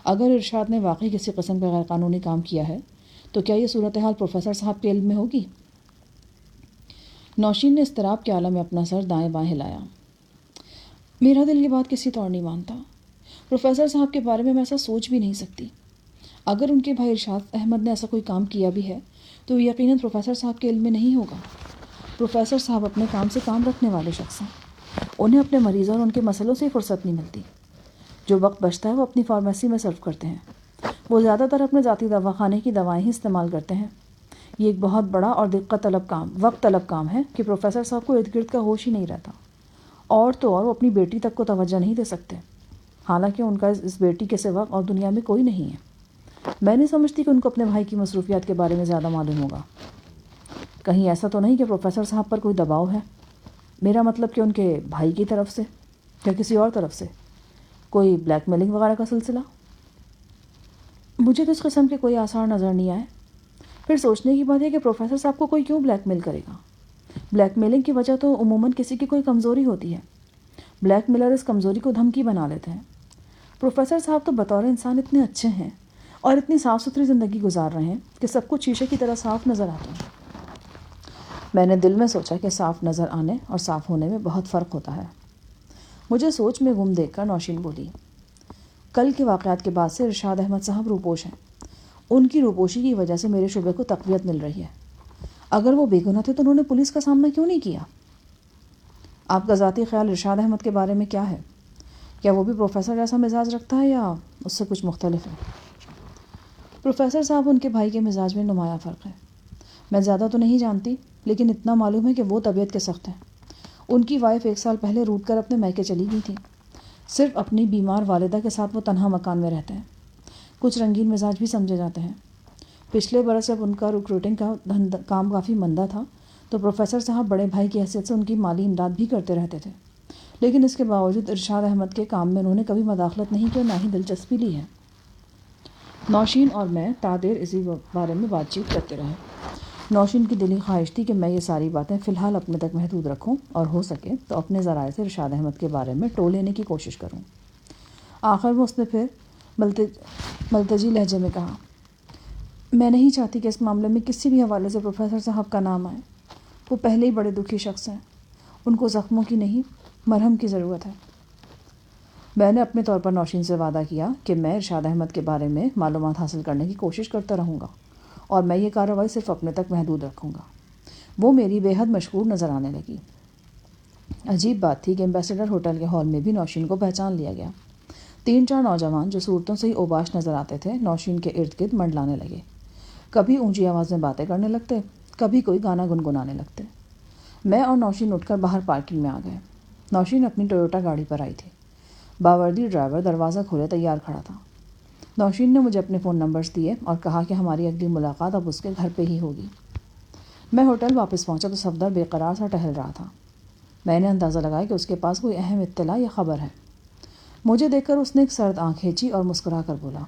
اگر ارشاد نے واقعی کسی قسم کا غیر قانونی کام کیا ہے تو کیا یہ صورتحال پروفیسر صاحب کے علم میں ہوگی؟ نوشین نے اضطراب کے عالم میں اپنا سر دائیں بائیں ہلایا۔ میرا دل یہ بات کسی طور نہیں مانتا۔ پروفیسر صاحب کے بارے میں ایسا سوچ بھی نہیں سکتی۔ اگر ان کے بھائی ارشاد احمد نے ایسا کوئی کام کیا بھی ہے تو یقیناً پروفیسر صاحب کے علم میں نہیں ہوگا۔ پروفیسر صاحب اپنے کام سے کام رکھنے والے شخص ہیں، انہیں اپنے مریضوں اور ان کے مسئلوں سے فرصت نہیں ملتی۔ جو وقت بچتا ہے وہ اپنی فارمیسی میں صرف کرتے ہیں۔ وہ زیادہ تر اپنے ذاتی دواخانے کی دوائیں ہی استعمال کرتے ہیں۔ یہ ایک بہت بڑا اور وقت طلب کام ہے کہ پروفیسر صاحب کو ارد گرد کا ہوش ہی نہیں رہتا، اور تو اور وہ اپنی بیٹی تک کو توجہ نہیں دے سکتے، حالانکہ ان کا اس بیٹی کے سوا اور دنیا میں کوئی نہیں ہے۔ میں نہیں سمجھتی کہ ان کو اپنے بھائی کی مصروفیات کے بارے میں زیادہ معلوم ہوگا۔ کہیں ایسا تو نہیں کہ پروفیسر صاحب پر کوئی دباؤ ہے؟ میرا مطلب کہ ان کے بھائی کی طرف سے یا کسی اور طرف سے کوئی بلیک میلنگ وغیرہ کا سلسلہ؟ مجھے تو اس قسم کے کوئی آثار نظر نہیں آئے۔ پھر سوچنے کی بات ہے کہ پروفیسر صاحب کو کوئی کیوں بلیک میل کرے گا؟ بلیک میلنگ کی وجہ تو عموماً کسی کی کوئی کمزوری ہوتی ہے۔ بلیک میلر اس کمزوری کو دھمکی بنا لیتے ہیں۔ پروفیسر صاحب تو بطور انسان اتنے اچھے ہیں اور اتنی صاف ستھری زندگی گزار رہے ہیں کہ سب کچھ شیشے کی طرح صاف نظر آتا ہے۔ میں نے دل میں سوچا کہ صاف نظر آنے اور صاف ہونے میں بہت فرق ہوتا ہے۔ مجھے سوچ میں گم دیکھ کر نوشین بولی، کل کے واقعات کے بعد سے ارشاد احمد صاحب روپوش ہیں۔ ان کی روپوشی کی وجہ سے میرے شعبے کو تقویت مل رہی ہے۔ اگر وہ بے گناہ تھے تو انہوں نے پولیس کا سامنا کیوں نہیں کیا؟ آپ کا ذاتی خیال ارشاد احمد کے بارے میں کیا ہے؟ کیا وہ بھی پروفیسر جیسا مزاج رکھتا ہے یا اس سے کچھ مختلف ہے؟ پروفیسر صاحب ان کے بھائی کے مزاج میں نمایاں فرق ہے۔ میں زیادہ تو نہیں جانتی، لیکن اتنا معلوم ہے کہ وہ طبیعت کے سخت ہیں۔ ان کی وائف 1 سال پہلے روٹ کر اپنے میکے چلی گئی تھی۔ صرف اپنی بیمار والدہ کے ساتھ وہ تنہا مکان میں رہتے ہیں۔ کچھ رنگین مزاج بھی سمجھے جاتے ہیں۔ پچھلے برس جب ان کا ریکروٹنگ کا کام کافی مندہ تھا تو پروفیسر صاحب بڑے بھائی کی حیثیت سے ان کی مالی امداد بھی کرتے رہتے تھے، لیکن اس کے باوجود ارشاد احمد کے کام میں انہوں نے کبھی مداخلت نہیں کی اور نہ ہی دلچسپی لی ہے۔ نوشین اور میں تادیر اسی بارے میں بات چیت کرتے رہے۔ نوشین کی دلی خواہش تھی کہ میں یہ ساری باتیں فی الحال اپنے تک محدود رکھوں اور ہو سکے تو اپنے ذرائع سے ارشاد احمد کے بارے میں ٹو لینے کی کوشش کروں۔ آخر میں اس نے پھر ملتجی لہجے میں کہا، میں نہیں چاہتی کہ اس معاملے میں کسی بھی حوالے سے پروفیسر صاحب کا نام آئے۔ وہ پہلے ہی بڑے دکھی شخص ہیں، ان کو زخموں کی نہیں مرہم کی ضرورت ہے۔ میں نے اپنے طور پر نوشین سے وعدہ کیا کہ میں ارشاد احمد کے بارے میں معلومات حاصل کرنے کی کوشش کرتا رہوں گا اور میں یہ کارروائی صرف اپنے تک محدود رکھوں گا۔ وہ میری بے حد مشکور نظر آنے لگی۔ عجیب بات تھی کہ ایمبیسڈر ہوٹل کے ہال میں بھی نوشین کو پہچان لیا گیا۔ 3-4 نوجوان جو صورتوں سے ہی اوباش نظر آتے تھے نوشین کے ارد گرد منڈلانے لگے۔ کبھی اونچی آواز میں باتیں کرنے لگتے، کبھی کوئی گانا گنگنانے لگتے۔ میں اور نوشین اٹھ کر باہر پارکنگ میں آ گئے۔ نوشین اپنی ٹویوٹا گاڑی پر آئی تھی۔ باوردی ڈرائیور دروازہ کھولے تیار کھڑا تھا۔ نوشین نے مجھے اپنے فون نمبرز دیے اور کہا کہ ہماری اگلی ملاقات اب اس کے گھر پہ ہی ہوگی۔ میں ہوٹل واپس پہنچا تو صفدر بے قرار سا ٹہل رہا تھا۔ میں نے اندازہ لگایا کہ اس کے پاس کوئی اہم اطلاع یا خبر ہے۔ مجھے دیکھ کر اس نے ایک سرد آنکھ کھینچی اور مسکرا کر بولا،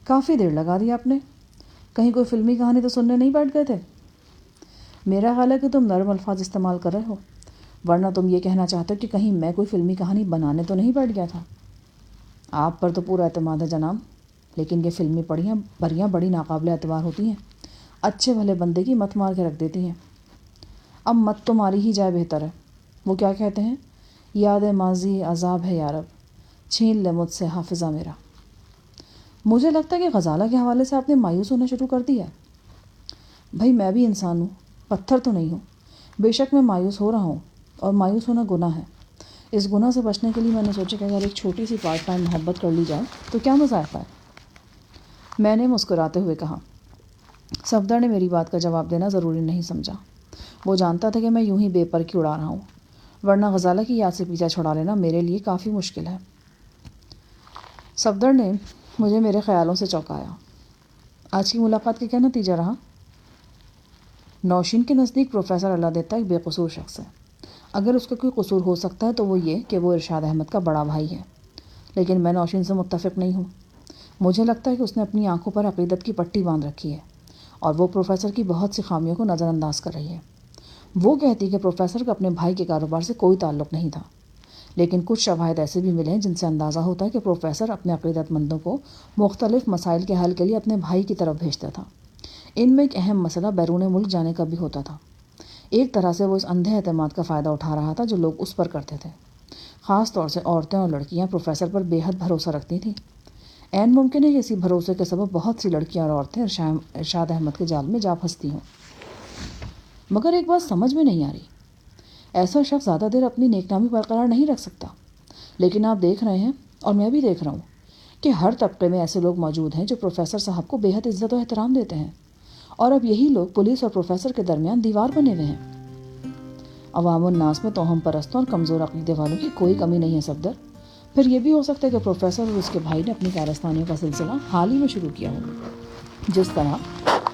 کافی دیر لگا دی آپ نے، کہیں کوئی فلمی کہانی تو سننے نہیں بیٹھ گئے تھے؟ میرا خیال ہے کہ تم نرم الفاظ استعمال کر رہے ہو، ورنہ تم یہ کہنا چاہتے ہو کہ کہیں میں کوئی فلمی کہانی بنانے تو نہیں بیٹھ گیا تھا۔ آپ پر تو پورا اعتماد ہے جناب، لیکن یہ فلمی پریاں بڑی ناقابل اعتبار ہوتی ہیں، اچھے بھلے بندے کی مت مار کے رکھ دیتی ہیں۔ اب مت تو ماری ہی جائے بہتر ہے۔ وہ کیا کہتے ہیں، یاد ماضی عذاب ہے یارب، چھین لے مجھ سے حافظہ میرا۔ مجھے لگتا ہے کہ غزالہ کے حوالے سے آپ نے مایوس ہونا شروع کر دیا ہے۔ بھائی میں بھی انسان ہوں، پتھر تو نہیں ہوں۔ بے شک میں مایوس ہو رہا ہوں، اور مایوس ہونا گناہ ہے۔ اس گناہ سے بچنے کے لیے میں نے سوچا کہ اگر ایک چھوٹی سی پارٹ ٹائم محبت کر لی جائے تو کیا مذائقہ ہے۔ میں نے مسکراتے ہوئے کہا۔ صفدر نے میری بات کا جواب دینا ضروری نہیں سمجھا۔ وہ جانتا تھا کہ میں یوں ہی بے پر کی اڑا رہا ہوں، ورنہ غزالہ کی یاد سے پیچھا چھڑا لینا میرے لیے کافی مشکل ہے۔ صفدر نے مجھے میرے خیالوں سے چونکایا۔ آج کی ملاقات کا کیا نتیجہ رہا؟ نوشین کے نزدیک پروفیسر اللہ دیتا ایک بے قصور شخص ہے۔ اگر اس کا کوئی قصور ہو سکتا ہے تو وہ یہ کہ وہ ارشاد احمد کا بڑا بھائی ہے، لیکن میں نوشین سے متفق نہیں ہوں۔ مجھے لگتا ہے کہ اس نے اپنی آنکھوں پر عقیدت کی پٹی باندھ رکھی ہے، اور وہ پروفیسر کی بہت سی خامیوں کو نظر انداز کر رہی ہے۔ وہ کہتی کہ پروفیسر کا اپنے بھائی کے کاروبار سے کوئی تعلق نہیں تھا، لیکن کچھ شواہد ایسے بھی ملے ہیں جن سے اندازہ ہوتا ہے کہ پروفیسر اپنے عقیدت مندوں کو مختلف مسائل کے حل کے لیے اپنے بھائی کی طرف بھیجتا تھا۔ ان میں ایک اہم مسئلہ بیرون ملک جانے کا بھی ہوتا تھا۔ ایک طرح سے وہ اس اندھے اعتماد کا فائدہ اٹھا رہا تھا جو لوگ اس پر کرتے تھے۔ خاص طور سے عورتیں اور لڑکیاں پروفیسر پر بے حد بھروسہ رکھتی تھیں۔ عین ممکن ہے کہ اسی بھروسے کے سبب بہت سی لڑکیاں اور عورتیں ارشاد احمد کے جال میں جا پھنستی ہوں۔ مگر ایک بات سمجھ میں نہیں آ رہی، ایسا شخص زیادہ دیر اپنی نیک نامی برقرار نہیں رکھ سکتا۔ لیکن آپ دیکھ رہے ہیں، اور میں بھی دیکھ رہا ہوں، کہ ہر طبقے میں ایسے لوگ موجود ہیں جو پروفیسر صاحب کو بے حد عزت و احترام دیتے ہیں، اور اب یہی لوگ پولیس اور پروفیسر کے درمیان دیوار بنے ہوئے ہیں۔ عوام الناس میں توہم پرستوں اور کمزور عقیدے والوں کی کوئی کمی نہیں ہے صفدر۔ پھر یہ بھی ہو سکتا ہے کہ پروفیسر اور اس کے بھائی نے اپنی کارستانیوں کا سلسلہ حال ہی میں شروع کیا ہو۔ جس طرح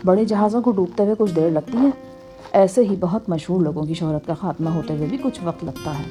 بڑے جہازوں کو ڈوبتے ہوئے کچھ دیر لگتی ہے، ایسے ہی بہت مشہور لوگوں کی شہرت کا خاتمہ ہوتے ہوئے بھی کچھ وقت لگتا ہے۔